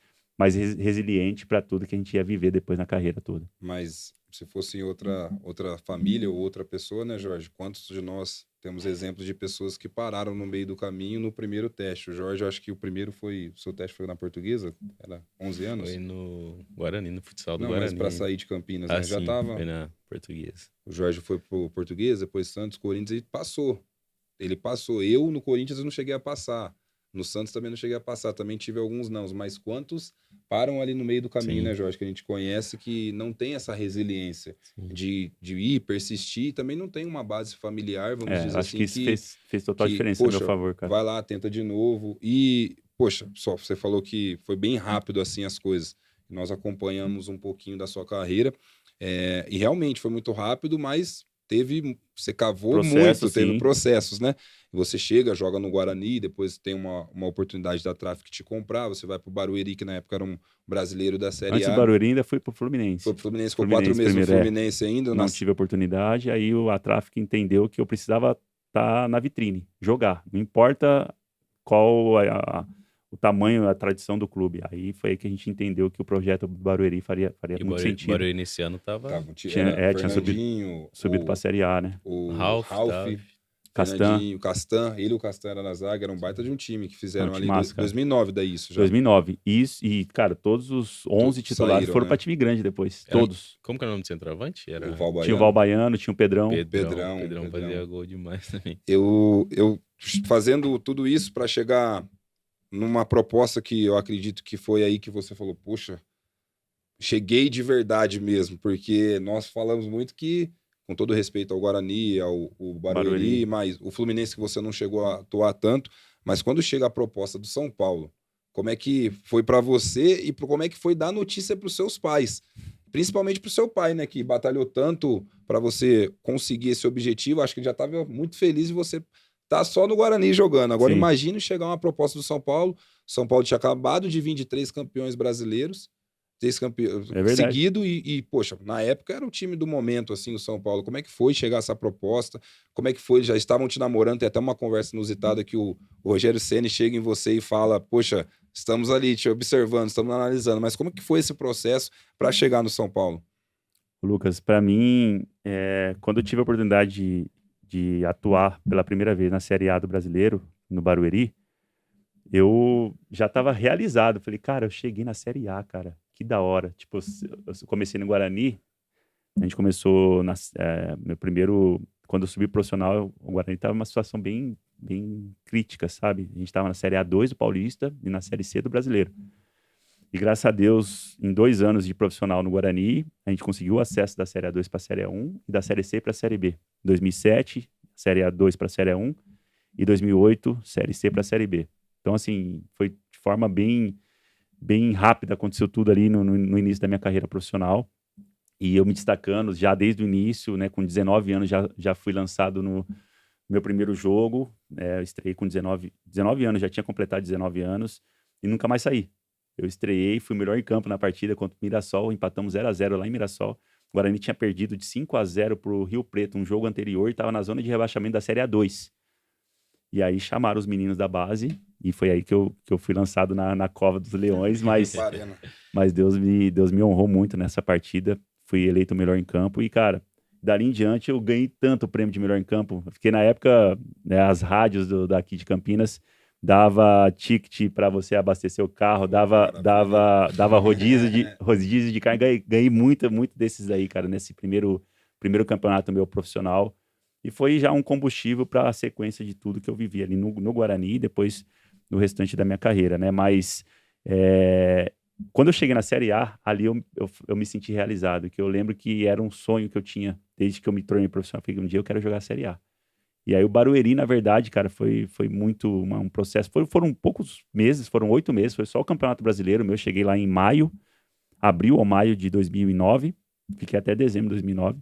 resiliente para tudo que a gente ia viver depois na carreira toda. Mas se fosse em outra família ou outra pessoa, né, Jorge? Quantos de nós temos exemplos de pessoas que pararam no meio do caminho no primeiro teste? O Jorge, eu acho que o seu teste foi na Portuguesa? Era 11 anos? Foi no Guarani, no futsal do Não, Guarani. mas para sair de Campinas, né? Já sim, tava. foi na Portuguesa. O Jorge foi pro Português, depois Santos, Corinthians, e passou. Ele passou. Eu, no Corinthians, eu não cheguei a passar. No Santos também não cheguei a passar. Também tive alguns não. Mas quantos param ali no meio do caminho, Sim. né, Jorge? Que a gente conhece que não tem essa resiliência de ir, persistir. Também não tem uma base familiar, vamos dizer acho assim. que isso fez total diferença poxa, a meu favor, cara. Vai lá, tenta de novo. E, poxa, só você falou que foi bem rápido assim as coisas. Nós acompanhamos um pouquinho da sua carreira. E realmente foi muito rápido, mas você cavou muito, teve processos, né? Você chega, joga no Guarani, depois tem uma oportunidade da Traffic te comprar, você vai pro Barueri, que na época era um brasileiro da Série A. Antes do Barueri ainda fui pro Fluminense. Foi pro Fluminense, ficou 4 meses no Fluminense ainda. Não tive oportunidade, aí a Traffic entendeu que eu precisava estar na vitrine, jogar. Não importa qual o tamanho, a tradição do clube. Aí foi aí que a gente entendeu que o projeto do Barueri faria muito sentido. O Barueri nesse ano tinha subido para a Série A, né? O Ralf, Castan. O Castan, ele e o Castan era na zaga, era um baita de um time que fizeram ali em 2009, daí isso já. 2009, isso, e cara, todos os 11 titulares foram para time grande depois, todos. Como que era o nome do centroavante? O Valbaiano. Tinha o Valbaiano, tinha o Pedrão. Pedrão fazia gol demais também. Eu fazendo tudo isso para chegar numa proposta que eu acredito que foi aí que você falou, poxa, cheguei de verdade mesmo, porque nós falamos muito que, com todo respeito ao Guarani, ao Barueri, mas o Fluminense que você não chegou a atuar tanto, mas quando chega a proposta do São Paulo, como é que foi para você e como é que foi dar notícia para os seus pais? Principalmente para o seu pai, né, que batalhou tanto para você conseguir esse objetivo, acho que ele já estava muito feliz de você tá só no Guarani jogando. Agora imagine chegar uma proposta do São Paulo. São Paulo tinha acabado de vir de 3 campeões brasileiros, 3 campeões seguido e, poxa, na época era o time do momento, assim, o São Paulo. Como é que foi chegar essa proposta? Como é que foi? Já estavam te namorando? Tem até uma conversa inusitada que o Rogério Ceni chega em você e fala, poxa, estamos ali te observando, estamos analisando. Mas como que foi esse processo para chegar no São Paulo? Lucas, para mim, quando eu tive a oportunidade de atuar pela primeira vez na Série A do Brasileiro, no Barueri, eu já estava realizado. Falei, cara, eu cheguei na Série A, cara, que da hora. Tipo, eu comecei no Guarani, a gente começou, meu primeiro, quando eu subi profissional, o Guarani estava numa situação bem crítica, sabe? A gente estava na Série A2 do Paulista e na Série C do Brasileiro. E graças a Deus, em 2 anos de profissional no Guarani, a gente conseguiu o acesso da Série A2 para a Série A1 e da Série C para a Série B. Em 2007, Série A2 para a Série A1 e 2008, Série C para a Série B. Então, assim, foi de forma bem rápida, aconteceu tudo ali no início da minha carreira profissional. E eu me destacando já desde o início, né, com 19 anos já fui lançado no meu primeiro jogo. Eu estreiei com 19 anos, já tinha completado 19 anos e nunca mais saí. Eu estreiei, fui o melhor em campo na partida contra o Mirassol, empatamos 0-0 lá em Mirassol. O Guarani tinha perdido de 5-0 para o Rio Preto, um jogo anterior, e estava na zona de rebaixamento da Série A2. E aí chamaram os meninos da base, e foi aí que eu fui lançado na Cova dos Leões, mas Deus me honrou muito nessa partida. Fui eleito o melhor em campo e, cara, dali em diante eu ganhei tanto o prêmio de melhor em campo. Eu fiquei na época, né, as rádios daqui de Campinas dava ticket para você abastecer o carro, dava rodízio de carne. Ganhei muito desses aí, cara, nesse primeiro campeonato meu profissional. E foi já um combustível para a sequência de tudo que eu vivi ali no Guarani e depois no restante da minha carreira, né? Mas quando eu cheguei na Série A, ali eu me senti realizado, que eu lembro que era um sonho que eu tinha desde que eu me tornei profissional. Eu falei, um dia eu quero jogar a Série A. E aí o Barueri, na verdade, cara, foi muito um processo. Foram poucos meses, foram 8 meses, foi só o Campeonato Brasileiro meu. Eu cheguei lá em abril ou maio de 2009, fiquei até dezembro de 2009.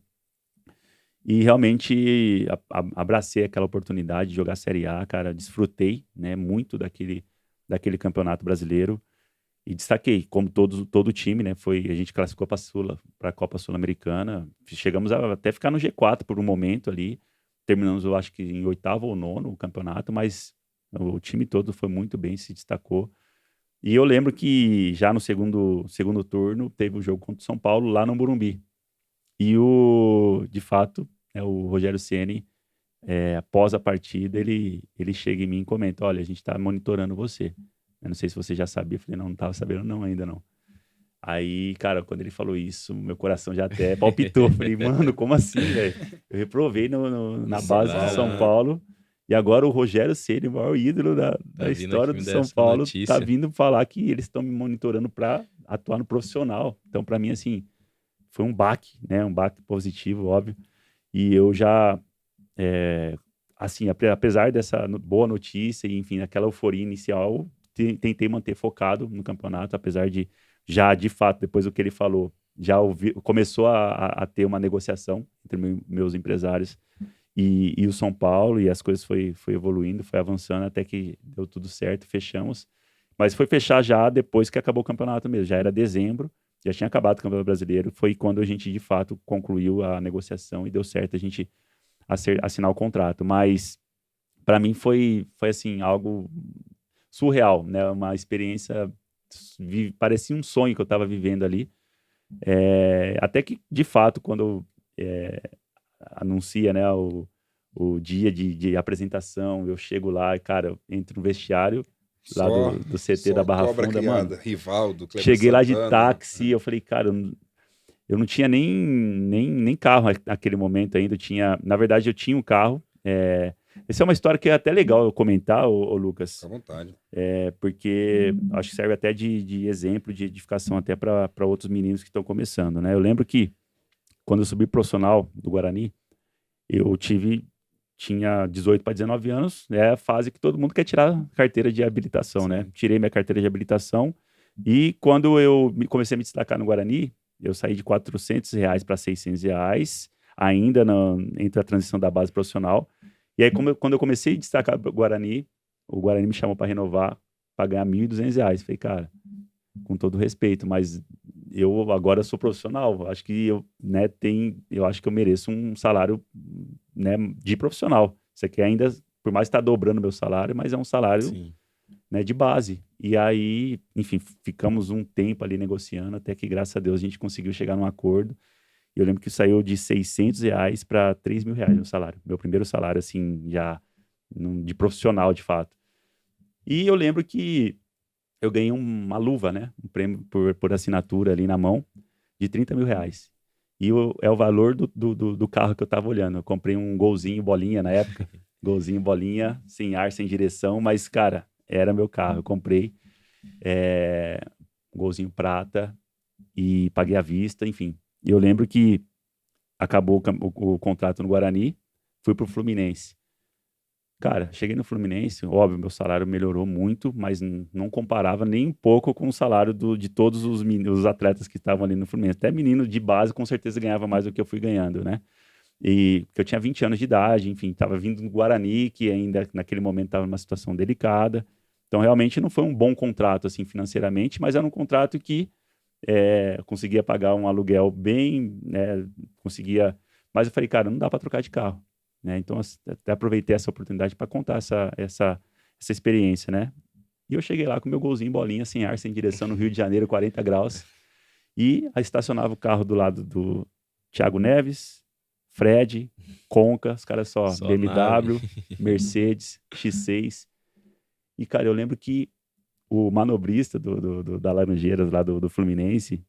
E realmente abracei aquela oportunidade de jogar Série A, cara, desfrutei, né, muito daquele Campeonato Brasileiro e destaquei, como todo time, né, a gente classificou para a Copa Sul-Americana, chegamos a até ficar no G4 por um momento ali, terminamos, eu acho que em 8º ou 9º o campeonato, mas o time todo foi muito bem, se destacou. E eu lembro que já no segundo turno teve o jogo contra o São Paulo lá no Morumbi. E de fato, o Rogério Ceni, após a partida, ele chega em mim e comenta, olha, a gente está monitorando você. Eu não sei se você já sabia. Eu falei, não estava sabendo não, ainda não. Aí, cara, quando ele falou isso, meu coração já até palpitou. Eu falei, mano, como assim, velho? Eu reprovei na base do São Paulo. E agora o Rogério Ceni, o maior ídolo da história do São Paulo, tá vindo falar que eles estão me monitorando para atuar no profissional. Então, para mim, assim, foi um baque, né? Um baque positivo, óbvio. E eu já, assim, apesar dessa boa notícia e, enfim, aquela euforia inicial, tentei manter focado no campeonato, apesar de já, de fato, depois do que ele falou, já começou a ter uma negociação entre meus empresários e o São Paulo, e as coisas foi evoluindo, foi avançando, até que deu tudo certo, fechamos. Mas foi fechar já depois que acabou o campeonato mesmo, já era dezembro, já tinha acabado o Campeonato Brasileiro, foi quando a gente, de fato, concluiu a negociação e deu certo a gente assinar o contrato. Mas, para mim, foi assim, algo surreal, né? Uma experiência, parecia um sonho que eu estava vivendo ali. Até que, de fato, quando anuncia, né, o dia de apresentação, eu chego lá e, cara, eu entro no vestiário, lá do CT da Barra Funda, criada, mano. Rivaldo, Cleber cheguei Santana. Lá de táxi, eu falei, cara, eu não tinha nem carro naquele momento ainda. Na verdade, eu tinha um carro. Essa é uma história que é até legal eu comentar, ô Lucas. Fica à vontade. Porque acho que serve até de exemplo, de edificação até para outros meninos que estão começando, né? Eu lembro que quando eu subi profissional do Guarani, eu tinha 18 para 19 anos, é a fase que todo mundo quer tirar carteira de habilitação, né? Tirei minha carteira de habilitação e quando eu comecei a me destacar no Guarani, eu saí de R$400 para R$600, ainda entre a transição da base profissional. E aí, quando eu comecei a destacar o Guarani me chamou para renovar, para ganhar R$1.200. Falei, cara, com todo respeito, mas eu agora sou profissional. Acho que eu acho que eu mereço um salário, né, de profissional. Isso aqui ainda, por mais que está dobrando meu salário, mas é um salário, né, de base. E aí, enfim, ficamos um tempo ali negociando, até que, graças a Deus, a gente conseguiu chegar num acordo. E eu lembro que saiu de R$600 para R$3.000 meu salário. Meu primeiro salário, assim, já de profissional, de fato. E eu lembro que eu ganhei uma luva, né? Um prêmio por assinatura ali na mão de R$30.000. E é o valor do carro que eu tava olhando. Eu comprei um Golzinho bolinha na época. Golzinho bolinha, sem ar, sem direção. Mas, cara, era meu carro. Eu comprei um Golzinho prata e paguei à vista, enfim. E eu lembro que acabou o contrato no Guarani, fui pro Fluminense. Cara, cheguei no Fluminense, óbvio, meu salário melhorou muito, mas não comparava nem um pouco com o salário de todos os atletas que estavam ali no Fluminense. Até menino de base, com certeza, ganhava mais do que eu fui ganhando, né? E porque eu tinha 20 anos de idade, enfim, estava vindo do Guarani, que ainda naquele momento estava numa situação delicada. Então, realmente, não foi um bom contrato, assim, financeiramente, mas era um contrato que conseguia pagar um aluguel bem, né? Conseguia... Mas eu falei, cara, não dá para trocar de carro. Né? Então, até aproveitei essa oportunidade para contar essa experiência, né? E eu cheguei lá com meu Golzinho bolinha, sem ar, sem direção, no Rio de Janeiro, 40 graus. E aí estacionava o carro do lado do Thiago Neves, Fred, Conca, os caras só BMW, Mercedes, X6. E, cara, eu lembro que o manobrista da Laranjeiras, lá do Fluminense,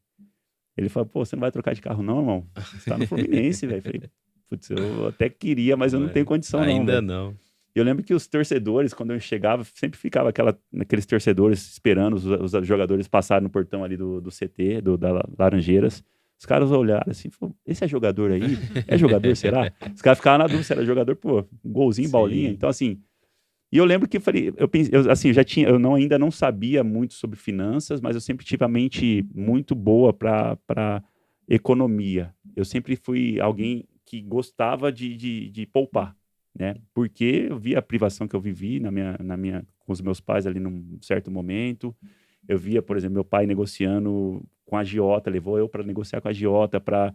ele falou, pô, você não vai trocar de carro não, irmão? Você tá no Fluminense, velho. Falei, putz, eu até queria, mas eu não tenho condição não, Ainda velho. não. E eu lembro que os torcedores, quando eu chegava, sempre ficava aqueles torcedores esperando os jogadores passarem no portão ali do CT, da Laranjeiras. Os caras olharam assim, falaram, esse é jogador aí? É jogador, será? Os caras ficavam na dúvida se era jogador, pô, um golzinho, bolinha. Sim. Então, assim, e eu lembro que assim, ainda não sabia muito sobre finanças, mas eu sempre tive a mente muito boa para economia. Eu sempre fui alguém que gostava de poupar, né? Porque eu via a privação que eu vivi com os meus pais ali num certo momento. Eu via, por exemplo, meu pai negociando com a agiota, levou eu para negociar com a agiota para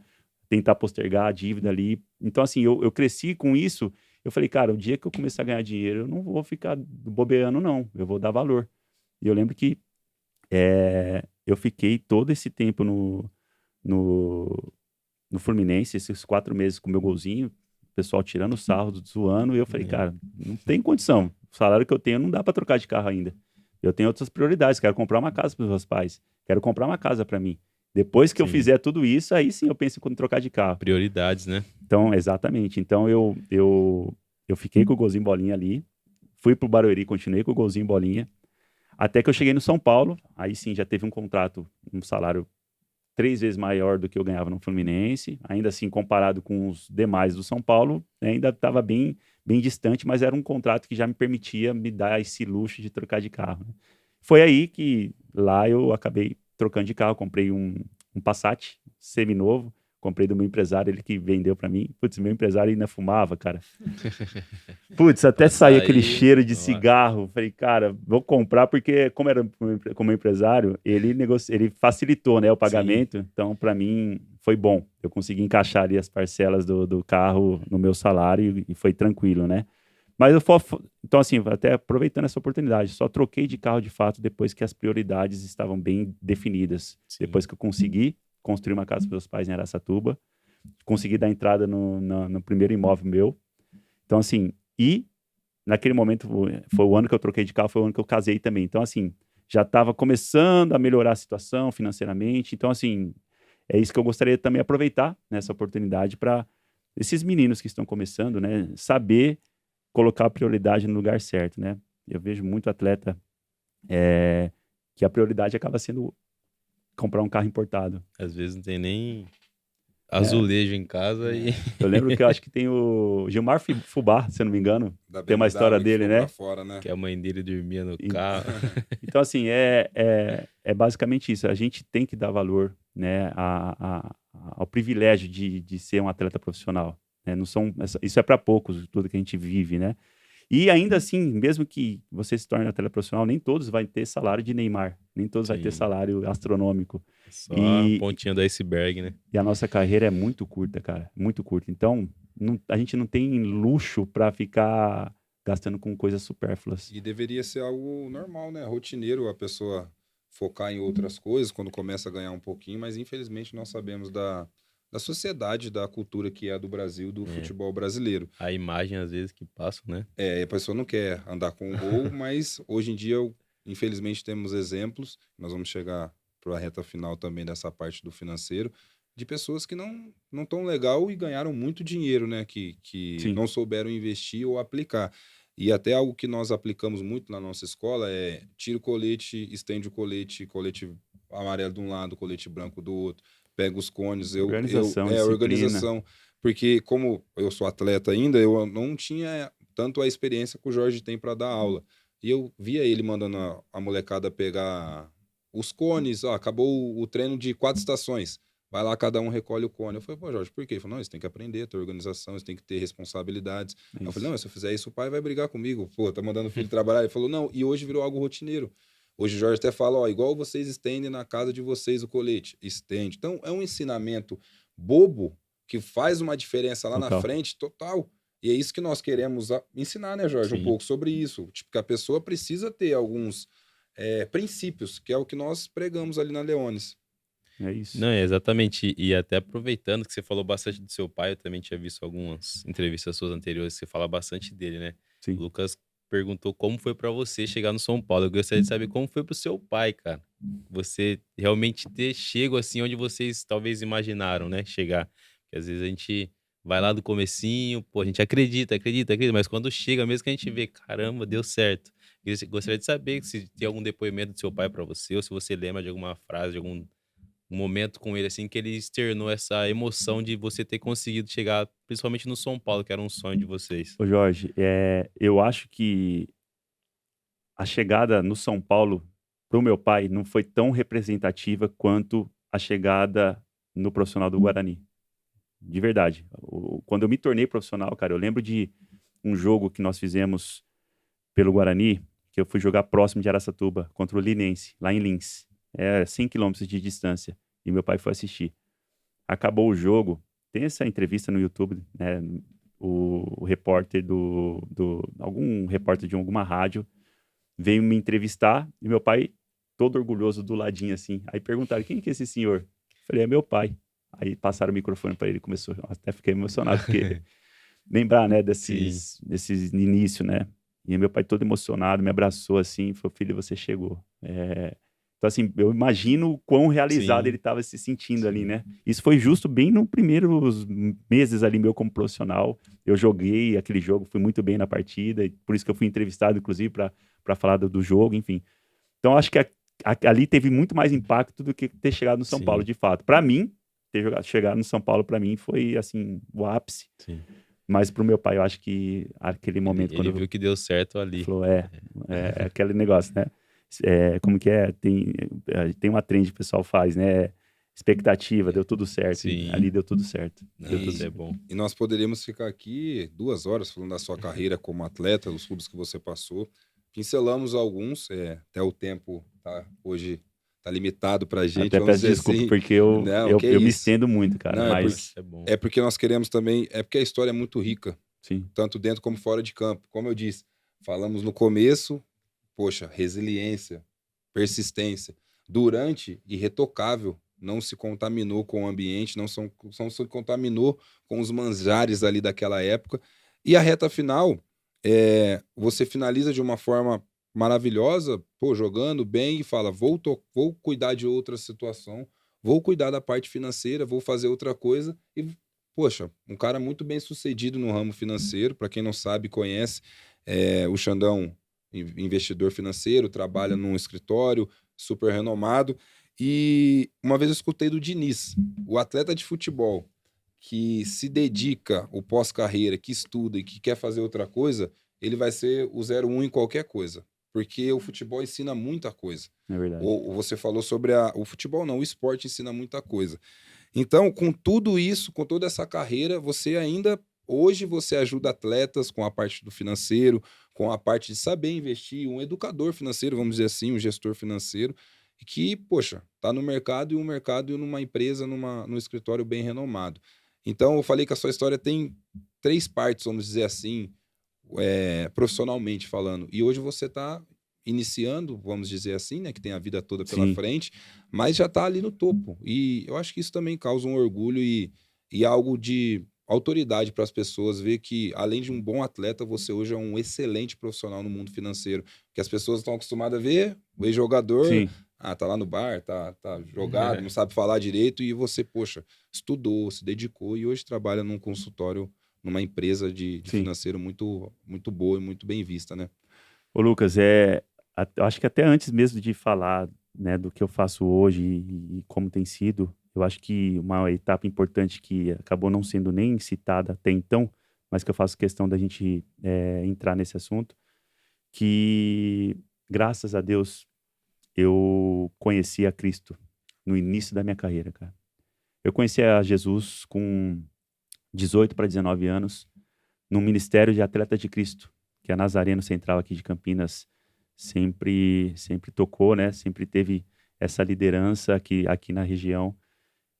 tentar postergar a dívida ali. Então, assim, eu cresci com isso. Eu falei, cara, o dia que eu começar a ganhar dinheiro, eu não vou ficar bobeando, não. Eu vou dar valor. E eu lembro que eu fiquei todo esse tempo no, no Fluminense, esses 4 meses com o meu golzinho, o pessoal tirando sarro, zoando, e eu falei, cara, não tem condição. O salário que eu tenho não dá para trocar de carro ainda. Eu tenho outras prioridades, quero comprar uma casa para os meus pais, quero comprar uma casa para mim. Depois que eu Sim. fizer tudo isso, aí sim eu penso em trocar de carro. Prioridades, né? Então, exatamente. Então, eu fiquei com o golzinho bolinha ali, fui pro Barueri, continuei com o golzinho bolinha, até que eu cheguei no São Paulo, aí sim já teve um contrato, um salário 3 vezes maior do que eu ganhava no Fluminense, ainda assim comparado com os demais do São Paulo, ainda estava bem, bem distante, mas era um contrato que já me permitia me dar esse luxo de trocar de carro, né? Foi aí que lá eu acabei trocando de carro, comprei um Passat seminovo, comprei do meu empresário, ele que vendeu para mim. Putz, meu empresário ainda fumava, cara. Putz, até Pra sair aquele sair, cheiro de ó. cigarro. Falei, cara, vou comprar porque, como era como empresário, ele facilitou, né, o pagamento. Então, para mim, foi bom. Eu consegui encaixar ali as parcelas do carro no meu salário e foi tranquilo, né? Mas então, assim, até aproveitando essa oportunidade, só troquei de carro de fato depois que as prioridades estavam bem definidas. Sim. Depois que eu consegui construir uma casa para meus pais em Araçatuba, consegui dar entrada no primeiro imóvel meu. Então, assim, e naquele momento, foi o ano que eu troquei de carro, foi o ano que eu casei também. Então, assim, já estava começando a melhorar a situação financeiramente. Então, assim, é isso que eu gostaria também de aproveitar nessa oportunidade para esses meninos que estão começando, né, saber colocar a prioridade no lugar certo, né? Eu vejo muito atleta que a prioridade acaba sendo comprar um carro importado. Às vezes não tem nem azulejo em casa e Eu lembro que eu acho que tem o Gilmar Fubá, se eu não me engano, Da tem uma BMW história que dele, ficou né? pra fora, né? que a mãe dele dormia no E- carro. Então, assim, é basicamente isso. A gente tem que dar valor, né, ao privilégio de ser um atleta profissional, né? Não são, isso é para poucos, tudo que a gente vive, né? E ainda assim, mesmo que você se torne atleta profissional, nem todos vão ter salário de Neymar, nem todos vão ter Sim. salário astronômico. Só E- a pontinha do iceberg, né? E a nossa carreira é muito curta, cara, muito curta. Então, a gente não tem luxo para ficar gastando com coisas supérfluas. E deveria ser algo normal, né? Rotineiro a pessoa focar em outras coisas quando começa a ganhar um pouquinho, mas infelizmente nós sabemos da sociedade, da cultura que é a do Brasil, do futebol brasileiro. A imagem, às vezes, que passam, né? A pessoa não quer andar com um gol, mas hoje em dia, infelizmente, temos exemplos, nós vamos chegar para a reta final também dessa parte do financeiro, de pessoas que não tão legal e ganharam muito dinheiro, né? Que Sim. não souberam investir ou aplicar. E até algo que nós aplicamos muito na nossa escola é tira o colete, estende o colete amarelo de um lado, colete branco do outro, pega os cones, Organização, disciplina. organização. Porque como eu sou atleta ainda, eu não tinha tanto a experiência que o Jorge tem para dar aula. E eu via ele mandando a molecada pegar os cones, acabou o treino de 4 estações. Vai lá, cada um recolhe o cone. Eu falei, pô, Jorge, por quê? Ele falou, não, você tem que aprender, ter organização, você tem que ter responsabilidades. Aí eu falei, não, se eu fizer isso, o pai vai brigar comigo. Pô, tá mandando o filho trabalhar. Ele falou, não, e hoje virou algo rotineiro. Hoje o Jorge até fala, ó, igual vocês estendem na casa de vocês o colete. Estende. Então, é um ensinamento bobo que faz uma diferença lá Total. na frente, total. E é isso que nós queremos ensinar, né, Jorge? Sim. Um pouco sobre isso. Tipo, que a pessoa precisa ter alguns princípios, que é o que nós pregamos ali na Leones. É isso. Não, é exatamente. E até aproveitando que você falou bastante do seu pai, eu também tinha visto algumas entrevistas suas anteriores, você fala bastante dele, né? Sim. O Lucas perguntou como foi pra você chegar no São Paulo. Eu gostaria de saber como foi pro seu pai, cara. Você realmente ter chego assim onde vocês talvez imaginaram, né, chegar. Porque às vezes a gente vai lá do comecinho, pô, a gente acredita, mas quando chega mesmo que a gente vê, caramba, deu certo. E eu gostaria de saber se tem algum depoimento do seu pai pra você, ou se você lembra de alguma frase, de algum momento com ele, assim, que ele externou essa emoção de você ter conseguido chegar, principalmente no São Paulo, que era um sonho de vocês. Ô Jorge, eu acho que a chegada no São Paulo para o meu pai não foi tão representativa quanto a chegada no profissional do Guarani. De verdade. Quando eu me tornei profissional, cara, eu lembro de um jogo que nós fizemos pelo Guarani, que eu fui jogar próximo de Araçatuba, contra o Linense, lá em Lins. 100 quilômetros de distância. E meu pai foi assistir. Acabou o jogo, tem essa entrevista no YouTube, né? O repórter algum repórter de alguma rádio veio me entrevistar e meu pai, todo orgulhoso do ladinho assim. Aí perguntaram, quem que é esse senhor? Eu falei, é meu pai. Aí passaram o microfone para ele, começou, até fiquei emocionado, porque lembrar, né, desses início, né? E meu pai todo emocionado, me abraçou assim, falou, filho, você chegou. Então, assim, eu imagino o quão realizado Sim. ele estava se sentindo ali, né? Isso foi justo bem nos primeiros meses ali meu como profissional. Eu joguei aquele jogo, fui muito bem na partida, e por isso que eu fui entrevistado, inclusive, para falar do jogo, enfim. Então, acho que ali teve muito mais impacto do que ter chegado no São Paulo, de fato. Para mim, chegado no São Paulo, para mim, foi, assim, o ápice. Sim. Mas pro meu pai, eu acho que aquele momento... Ele viu que deu certo ali. Falou, aquele negócio, né? Como que é? Tem uma trend que o pessoal faz, né? Expectativa, deu tudo certo. Sim. Ali deu tudo certo. Isso é bom. E nós poderíamos ficar aqui 2 horas falando da sua carreira como atleta, dos clubes que você passou. Pincelamos alguns, até o tempo hoje tá limitado pra gente. Até peço desculpa, assim, porque eu me isso? estendo muito, cara. Não, mas é porque nós queremos também, porque a história é muito rica, sim, tanto dentro como fora de campo. Como eu disse, falamos no começo, poxa, resiliência, persistência. Durante, irretocável, não se contaminou com o ambiente, não se contaminou com os manjares ali daquela época. E a reta final, você finaliza de uma forma maravilhosa, jogando bem, e fala, vou cuidar de outra situação, vou cuidar da parte financeira, vou fazer outra coisa. E, poxa, um cara muito bem sucedido no ramo financeiro, para quem não sabe, conhece, o Xandão, investidor financeiro, trabalha num escritório super renomado. E uma vez eu escutei do Diniz, o atleta de futebol que se dedica o pós-carreira, que estuda e que quer fazer outra coisa, ele vai ser o 01 em qualquer coisa, porque o futebol ensina muita coisa. é verdade. Ou você falou sobre o futebol, não, o esporte ensina muita coisa. Então, com tudo isso, com toda essa carreira, hoje você ajuda atletas com a parte do financeiro, com a parte de saber investir, um educador financeiro, vamos dizer assim, um gestor financeiro, que, poxa, tá no mercado e numa empresa, num escritório bem renomado. Então, eu falei que a sua história tem 3 partes, vamos dizer assim, profissionalmente falando. E hoje você está iniciando, vamos dizer assim, né, que tem a vida toda pela frente, mas já está ali no topo. E eu acho que isso também causa um orgulho e algo de autoridade para as pessoas ver que, além de um bom atleta, você hoje é um excelente profissional no mundo financeiro. Porque as pessoas estão acostumadas a ver o ex-jogador, tá lá no bar, tá jogado, não sabe falar direito, e você, poxa, estudou, se dedicou e hoje trabalha num consultório, numa empresa de financeiro muito, muito boa e muito bem vista, né? Ô Lucas, eu acho que até antes mesmo de falar, né, do que eu faço hoje e como tem sido, eu acho que uma etapa importante que acabou não sendo nem citada até então, mas que eu faço questão da gente entrar nesse assunto, que graças a Deus eu conheci a Cristo no início da minha carreira, cara. Eu conheci a Jesus com 18 para 19 anos, no Ministério de Atleta de Cristo, que a Nazareno Central aqui de Campinas sempre tocou, né? Sempre teve essa liderança aqui na região.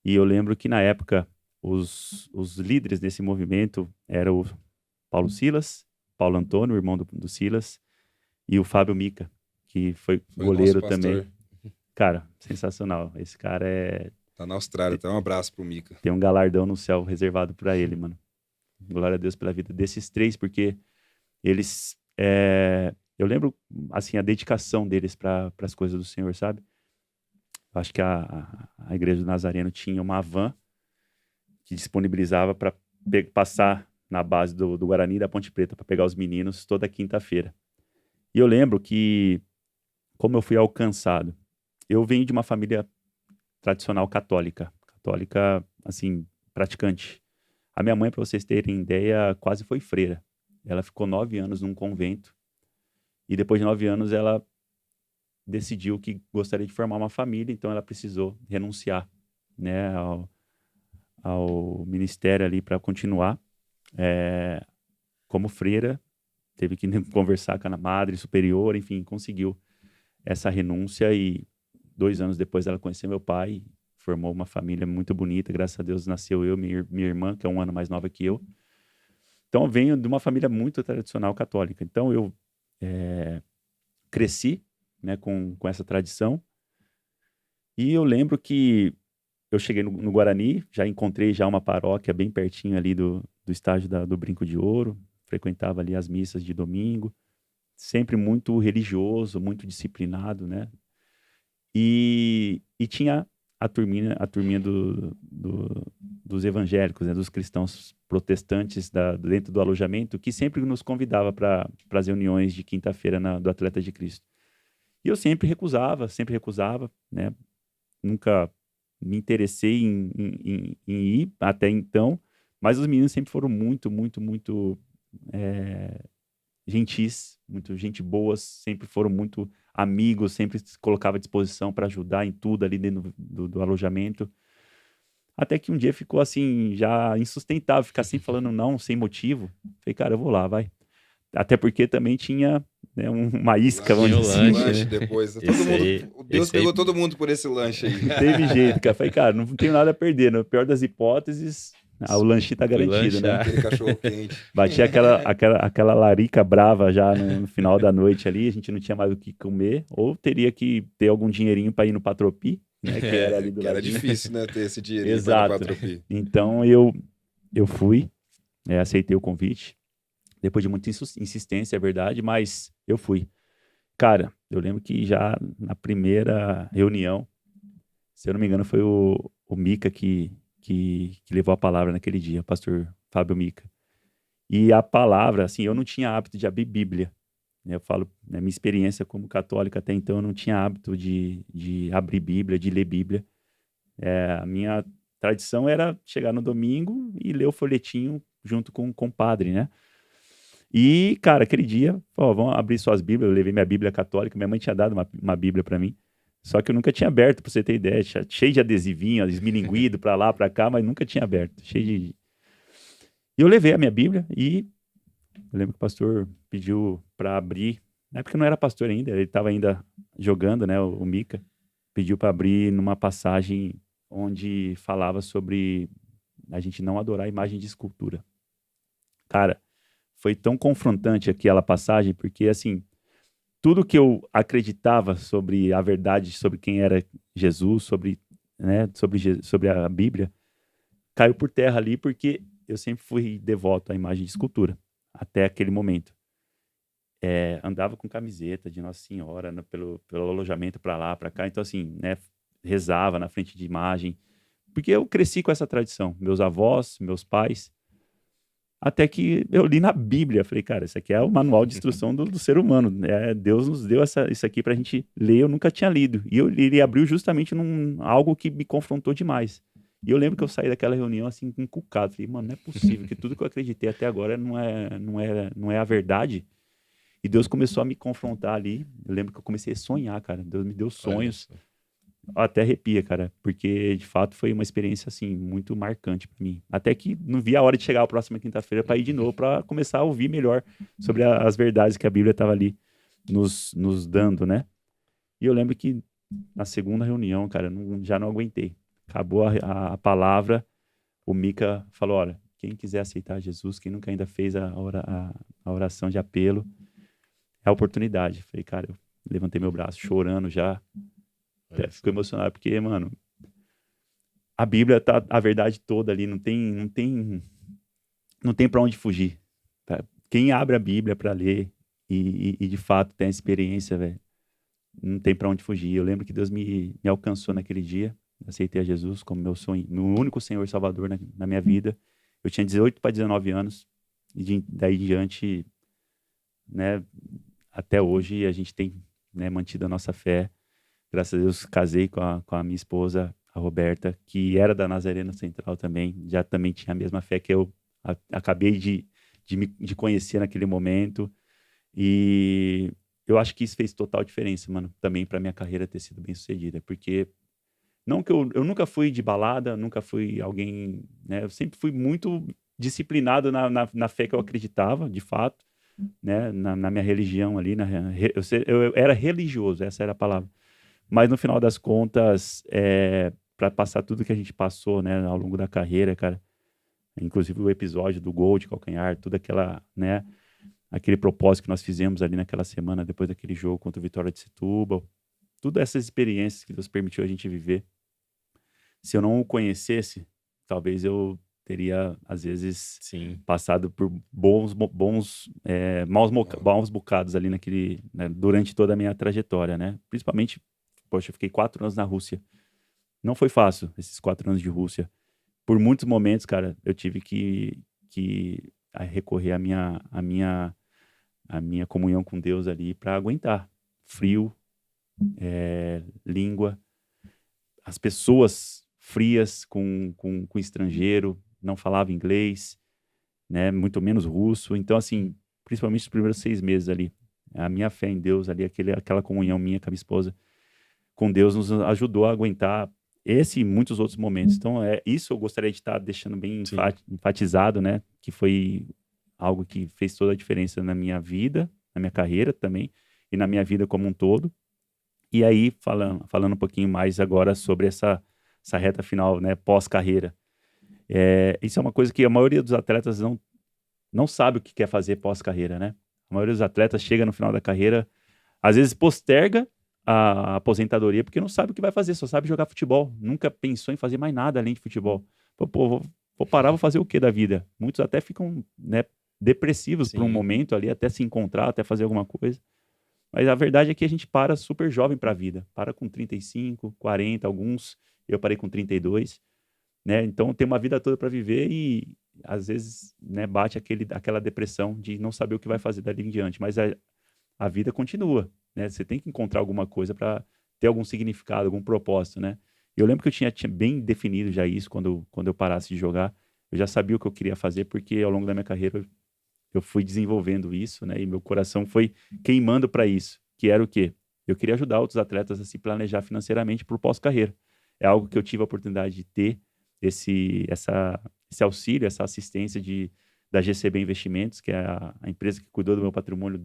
E eu lembro que na época os líderes desse movimento eram o Paulo Silas, Paulo Antônio, o irmão do Silas, e o Fábio Mica, que foi goleiro também. Cara, sensacional. Esse cara tá na Austrália, então um abraço pro Mica. Tem um galardão no céu reservado para ele, mano. Glória a Deus pela vida desses 3, porque eles eu lembro, assim, a dedicação deles para as coisas do Senhor, sabe? Eu acho que a Igreja do Nazareno tinha uma van que disponibilizava para passar na base do Guarani e da Ponte Preta para pegar os meninos toda quinta-feira. E eu lembro que, como eu fui alcançado, eu venho de uma família tradicional católica, assim, praticante. A minha mãe, para vocês terem ideia, quase foi freira. Ela ficou 9 anos num convento e depois de 9 anos ela decidiu que gostaria de formar uma família, então ela precisou renunciar, né, ao ministério ali para continuar como freira. Teve que conversar com a madre superior, enfim, conseguiu essa renúncia e 2 anos depois ela conheceu meu pai, formou uma família muito bonita, graças a Deus nasceu eu, minha irmã, que é 1 ano mais nova que eu. Então eu venho de uma família muito tradicional católica, então eu cresci, né, com essa tradição, e eu lembro que eu cheguei no Guarani, já encontrei já uma paróquia bem pertinho ali do estádio do Brinco de Ouro, frequentava ali as missas de domingo, sempre muito religioso, muito disciplinado, né? E tinha a turminha dos evangélicos, né? Dos cristãos protestantes dentro do alojamento, que sempre nos convidava para as reuniões de quinta-feira do Atleta de Cristo. E eu sempre recusava, né? Nunca me interessei em ir até então, mas os meninos sempre foram muito, muito, muito gentis, muito gente boas, sempre foram muito amigos, sempre se colocava à disposição para ajudar em tudo ali dentro do alojamento. Até que um dia ficou assim, já insustentável, ficar sempre falando não, sem motivo. Falei, cara, eu vou lá, vai. Até porque também tinha, né, uma isca, vamos Tinha o dizer assim. lanche, Lanche né? depois. Esse Deus aí- pegou todo mundo por esse lanche aí. Não teve jeito, cara. Falei, cara, não tenho nada a perder. No pior das hipóteses, o lanchinho tá Fui garantido, né? lanchar. Aquele cachorro quente. Batia aquela larica brava já no final da noite ali, a gente não tinha mais o que comer, ou teria que ter algum dinheirinho para ir no Patropi, né, que era ali do Que era ladinho. difícil, né, ter esse dinheirinho para Exato. ir no Patropi. Então eu fui, aceitei o convite, depois de muita insistência, é verdade, mas eu fui. Cara, eu lembro que já na primeira reunião, se eu não me engano, foi o Mica que levou a palavra naquele dia, o pastor Fábio Mica. E a palavra, assim, eu não tinha hábito de abrir Bíblia. Eu falo, na minha experiência como católico até então, eu não tinha hábito de abrir Bíblia, de ler Bíblia. A minha tradição era chegar no domingo e ler o folhetinho junto com o compadre, né? E, cara, aquele dia, vamos abrir suas Bíblias. Eu levei minha Bíblia católica, minha mãe tinha dado uma Bíblia para mim. Só que eu nunca tinha aberto, pra você ter ideia. Cheio de adesivinho, esmilinguido pra lá, pra cá, mas nunca tinha aberto. Cheio de... E eu levei a minha Bíblia e eu lembro que o pastor pediu pra abrir. Na época eu não era pastor ainda, ele estava ainda jogando, né, o Mica. Pediu para abrir numa passagem onde falava sobre a gente não adorar a imagem de escultura. Cara, foi tão confrontante aquela passagem, porque, assim, tudo que eu acreditava sobre a verdade, sobre quem era Jesus, sobre a Bíblia, caiu por terra ali, porque eu sempre fui devoto à imagem de escultura, até aquele momento. Andava com camiseta de Nossa Senhora, né, pelo alojamento para lá, para cá, então, assim, né, rezava na frente de imagem, porque eu cresci com essa tradição, meus avós, meus pais, até que eu li na Bíblia, falei, cara, isso aqui é o manual de instrução do ser humano, Deus nos deu isso aqui pra gente ler, eu nunca tinha lido, e ele abriu justamente algo que me confrontou demais, e eu lembro que eu saí daquela reunião assim, encucado, falei, mano, não é possível, que tudo que eu acreditei até agora não é a verdade, e Deus começou a me confrontar ali, eu lembro que eu comecei a sonhar, cara, Deus me deu sonhos, até arrepia, cara, porque de fato foi uma experiência assim muito marcante para mim. Até que não vi a hora de chegar a próxima quinta-feira para ir de novo, para começar a ouvir melhor sobre as verdades que a Bíblia estava ali nos dando, né? E eu lembro que na segunda reunião, cara, já não aguentei. Acabou a palavra, o Mica falou, olha, quem quiser aceitar Jesus, quem nunca ainda fez a oração de apelo, é a oportunidade. Falei, cara, eu levantei meu braço chorando já. Fico emocionado, porque, mano, a Bíblia tá a verdade toda ali, não tem para onde fugir. Tá? Quem abre a Bíblia para ler e de fato tem a experiência, velho. Não tem pra onde fugir. Eu lembro que Deus me alcançou naquele dia. Aceitei a Jesus como meu sonho, meu único Senhor e Salvador na minha vida. Eu tinha 18 para 19 anos. E daí em diante, né, até hoje a gente tem, né, mantido a nossa fé. Graças a Deus casei com a minha esposa, a Roberta, que era da Nazareno Central também. Já também tinha a mesma fé que eu acabei de conhecer naquele momento. E eu acho que isso fez total diferença, mano, também pra minha carreira ter sido bem sucedida, porque não que eu nunca fui de balada, nunca fui alguém, né, eu sempre fui muito disciplinado na fé que eu acreditava, de fato, né, na minha religião ali, eu era religioso, essa era a palavra, mas no final das contas, para passar tudo que a gente passou, né, ao longo da carreira, cara, inclusive o episódio do gol de calcanhar, toda aquela, né, aquele propósito que nós fizemos ali naquela semana, depois daquele jogo contra o Vitória de Setúbal. Tudo essas experiências que Deus permitiu a gente viver. Se eu não o conhecesse, talvez eu teria, às vezes, Sim. passado por maus bocados ali naquele, né, durante toda a minha trajetória, né? Principalmente, poxa, eu fiquei 4 anos na Rússia. Não foi fácil, esses 4 anos de Rússia. Por muitos momentos, cara, eu tive que recorrer à minha comunhão com Deus ali para aguentar. Frio, língua, as pessoas frias com estrangeiro, não falava inglês, né, muito menos russo. Então, assim, principalmente os primeiros 6 meses ali, a minha fé em Deus ali, aquela comunhão minha com a minha esposa, com Deus, nos ajudou a aguentar esse e muitos outros momentos. Então, isso eu gostaria de estar deixando bem enfatizado, né? Que foi algo que fez toda a diferença na minha vida, na minha carreira também, e na minha vida como um todo. E aí, falando um pouquinho mais agora sobre essa reta final, né? Pós-carreira. Isso é uma coisa que a maioria dos atletas não sabe o que quer fazer pós-carreira, né? A maioria dos atletas chega no final da carreira, às vezes posterga a aposentadoria, porque não sabe o que vai fazer, só sabe jogar futebol. Nunca pensou em fazer mais nada além de futebol. Pô, vou parar, vou fazer o que da vida? Muitos até ficam, né, depressivos por um momento ali, até se encontrar, até fazer alguma coisa. Mas a verdade é que a gente para super jovem para a vida. Para com 35, 40, alguns. Eu parei com 32. Né? Então tem uma vida toda para viver e às vezes, né, bate aquela depressão de não saber o que vai fazer dali em diante. Mas a vida continua. Né? Você tem que encontrar alguma coisa para ter algum significado, algum propósito, né? Eu lembro que eu tinha bem definido já isso quando eu parasse de jogar. Eu já sabia o que eu queria fazer, porque ao longo da minha carreira eu fui desenvolvendo isso, né? E meu coração foi queimando para isso, que era o quê? Eu queria ajudar outros atletas a se planejar financeiramente para o pós-carreira. É algo que eu tive a oportunidade de ter, esse auxílio, essa assistência da GCB Investimentos, que é a empresa que cuidou do meu patrimônio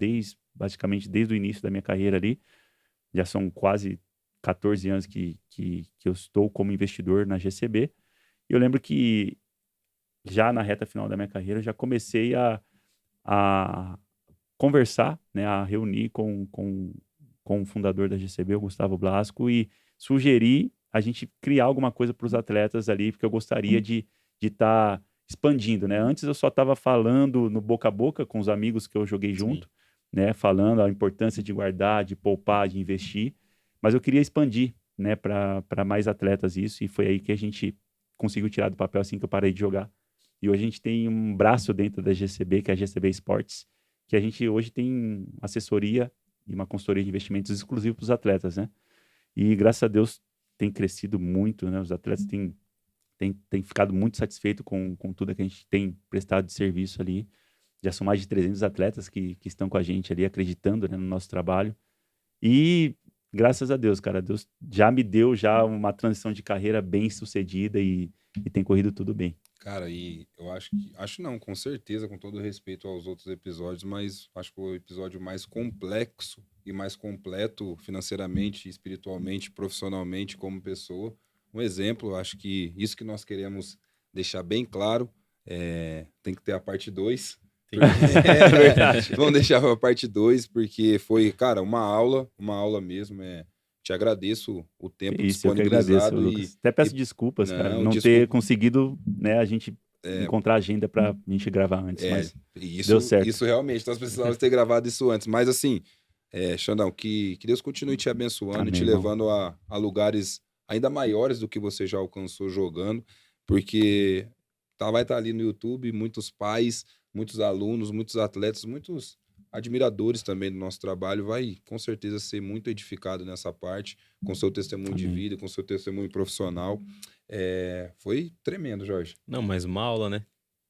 basicamente desde o início da minha carreira ali. Já são quase 14 anos que eu estou como investidor na GCB. E eu lembro que já na reta final da minha carreira, eu já comecei a conversar, né, a reunir com o fundador da GCB, o Gustavo Blasco, e sugerir a gente criar alguma coisa para os atletas ali, porque eu gostaria de estar expandindo, né? Antes eu só estava falando no boca a boca com os amigos que eu joguei junto, né? Falando a importância de guardar, de poupar, de investir, mas eu queria expandir, né, para mais atletas isso, e foi aí que a gente conseguiu tirar do papel assim que eu parei de jogar. E hoje a gente tem um braço dentro da GCB, que é a GCB Sports, que a gente hoje tem assessoria e uma consultoria de investimentos exclusivo para os atletas, né? E graças a Deus tem crescido muito, né? Os atletas têm ficado muito satisfeitos com tudo que a gente tem prestado de serviço ali. Já são mais de 300 atletas que estão com a gente ali, acreditando, né, no nosso trabalho. E graças a Deus, cara, Deus já me deu uma transição de carreira bem sucedida e tem corrido tudo bem. Cara, e eu acho não, com certeza, com todo respeito aos outros episódios, mas acho que o episódio mais complexo e mais completo financeiramente, espiritualmente, profissionalmente, como pessoa. Um exemplo, acho que isso que nós queremos deixar bem claro, tem que ter a parte 2. É verdade. Vamos deixar a parte 2, porque foi, cara, uma aula mesmo, te agradeço o tempo Isso, eu que disponibilizado. agradeço, Lucas. Até peço desculpas, cara, não ter conseguido, né, a gente encontrar agenda pra gente gravar antes, mas e deu certo. isso realmente, nós precisávamos ter gravado isso antes. Mas assim, Xandão, que Deus continue te abençoando e Amém, te irmão. levando a lugares ainda maiores do que você já alcançou jogando, porque vai estar ali no YouTube muitos pais, muitos alunos, muitos atletas, muitos admiradores também do nosso trabalho, vai com certeza ser muito edificado nessa parte, com seu testemunho de Amém. vida, com seu testemunho profissional. Foi tremendo, Jorge. Não, mas uma aula, né?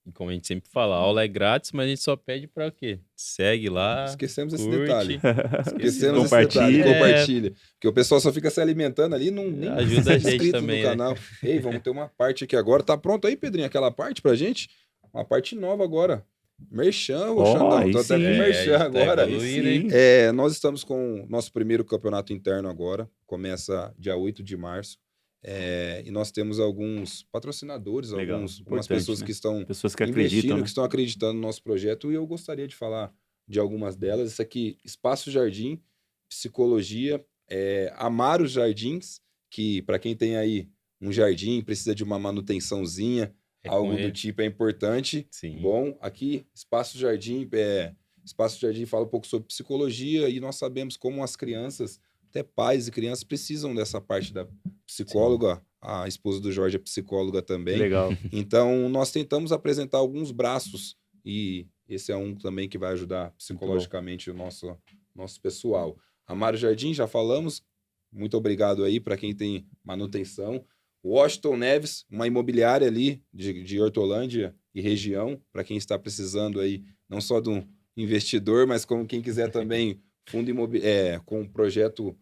E como a gente sempre fala, a aula é grátis, mas a gente só pede pra o quê? Segue lá, Esquecemos esse curte. detalhe. Esquecemos esse Compartilha. detalhe, compartilha. Porque o pessoal só fica se alimentando ali, nem Ajuda a gente inscrito também, no né? canal. Ei, vamos ter uma parte aqui agora. Tá pronto aí, Pedrinho, aquela parte pra gente? Uma parte nova agora. Merchan, ô Xandão. aí Tô até sim. com a merchan gente tá agora. evoluindo, Aí hein? sim. Nós estamos com o nosso primeiro campeonato interno agora. Começa dia 8 de março. E nós temos alguns patrocinadores, Legal, algumas importante, pessoas né? que estão Pessoas que investindo, acreditam, né? que estão acreditando no nosso projeto, e eu gostaria de falar de algumas delas. Isso aqui, Espaço Jardim, Psicologia, Amar os Jardins, que para quem tem aí um jardim, precisa de uma manutençãozinha, algo do tipo, é importante. Sim. Bom, aqui, Espaço Jardim fala um pouco sobre psicologia, e nós sabemos como as crianças, até pais e crianças, precisam dessa parte da psicóloga. A esposa do Jorge é psicóloga também. Legal. Então, nós tentamos apresentar alguns braços, e esse é um também que vai ajudar psicologicamente o nosso pessoal. Amar o Jardim, já falamos. Muito obrigado aí para quem tem manutenção. Washington Neves, uma imobiliária ali de Hortolândia e região, para quem está precisando aí, não só de um investidor, mas como quem quiser também fundo imobiliário, com um projeto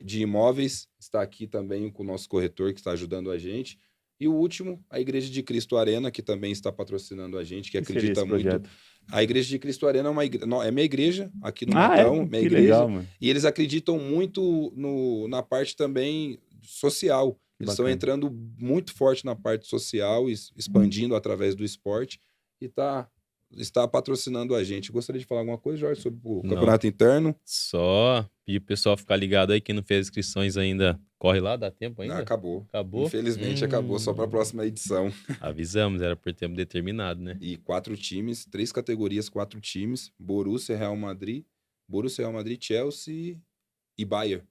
de imóveis, está aqui também com o nosso corretor que está ajudando a gente. E o último, a Igreja de Cristo Arena, que também está patrocinando a gente, que seria acredita esse muito. projeto? A Igreja de Cristo Arena é minha igreja aqui no Ah, Matão, é? minha Que igreja. legal, mano. E eles acreditam muito na parte também social. Eles estão Bacana. entrando muito forte na parte social, expandindo através do esporte, e está patrocinando a gente. Gostaria de falar alguma coisa, Jorge, sobre o campeonato interno? Só pedir pro pessoal ficar ligado aí, quem não fez inscrições ainda, corre lá, dá tempo ainda? Acabou. Acabou? Infelizmente acabou, só para a próxima edição. Avisamos, era por tempo determinado, né? E 4 times, 3 categorias, 4 times: Borussia, Real Madrid, Chelsea e Bayern.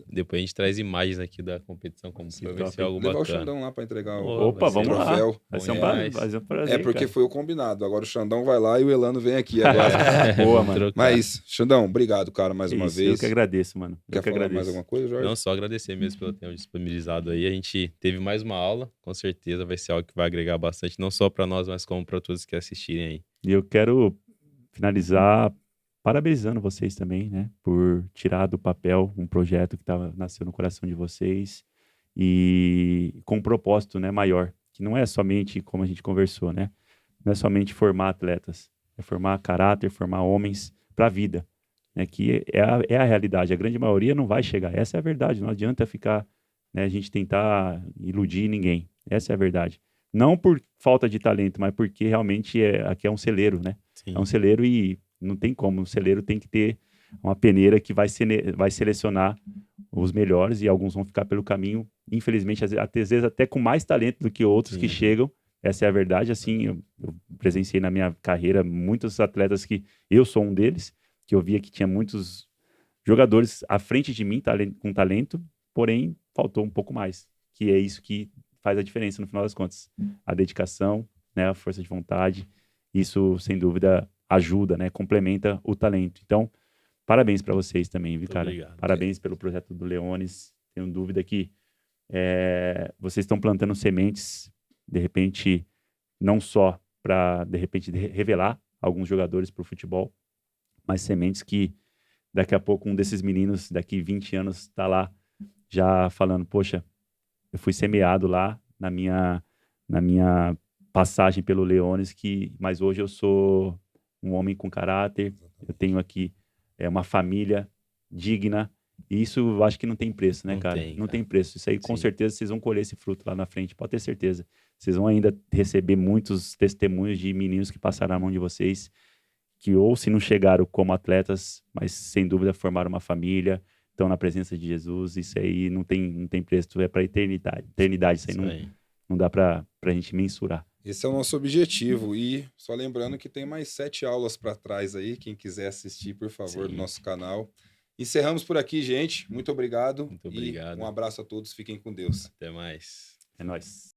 Depois a gente traz imagens aqui da competição, como foi, vai ser algo levar bacana. o Xandão lá para entregar Opa, o vamos lá. troféu. Vai ser um prazer, É porque cara. foi o combinado. Agora o Xandão vai lá e o Elano vem aqui agora. Boa, Vamos mano. trocar. Mas, Xandão, obrigado, cara, mais uma Isso, vez. eu que agradeço, mano. Quer Eu que falar mais agradeço. alguma coisa, Jorge? Não, só agradecer mesmo pelo tempo disponibilizado aí. A gente teve mais uma aula, com certeza vai ser algo que vai agregar bastante, não só para nós, mas como para todos que assistirem aí. E eu quero finalizar parabenizando vocês também, né? Por tirar do papel um projeto que nasceu no coração de vocês e com um propósito, né, maior. Que não é somente, como a gente conversou, né? Não é somente formar atletas. É formar caráter, formar homens para a vida. Né? Que é a realidade. A grande maioria não vai chegar. Essa é a verdade. Não adianta ficar, né, a gente tentar iludir ninguém. Essa é a verdade. Não por falta de talento, mas porque realmente aqui é um celeiro, né? Sim. É um celeiro e não tem como. O celeiro tem que ter uma peneira que vai selecionar os melhores, e alguns vão ficar pelo caminho, infelizmente, às vezes até com mais talento do que outros que chegam. Essa é a verdade. Assim, eu presenciei na minha carreira muitos atletas que eu sou um deles, que eu via que tinha muitos jogadores à frente de mim com talento, porém faltou um pouco mais, que é isso que faz a diferença no final das contas. A dedicação, né, a força de vontade, isso sem dúvida ajuda, né, complementa o talento. Então, parabéns para vocês também, viu, cara? Obrigado. Parabéns pelo projeto do Leones. Tenho dúvida que vocês estão plantando sementes, de repente, não só para, de repente, revelar alguns jogadores para o futebol, mas sementes que daqui a pouco um desses meninos, daqui 20 anos, está lá já falando, poxa, eu fui semeado lá na minha passagem pelo Leones, mas hoje eu sou um homem com caráter, eu tenho aqui uma família digna, e isso eu acho que não tem preço, né, Não cara? tem, Não cara. tem preço. Isso aí, com Sim. certeza, vocês vão colher esse fruto lá na frente, pode ter certeza. Vocês vão ainda receber muitos testemunhos de meninos que passaram na mão de vocês, que ou se não chegaram como atletas, mas sem dúvida formaram uma família, estão na presença de Jesus. Isso aí não tem preço, é para eternidade. Eternidade, isso aí Isso aí. não dá pra gente mensurar. Esse é o nosso objetivo. E só lembrando que tem mais 7 aulas para trás aí. Quem quiser assistir, por favor, no Sim. nosso canal. Encerramos por aqui, gente. Muito obrigado. Muito E obrigado. um abraço a todos. Fiquem com Deus. Até mais. É nóis.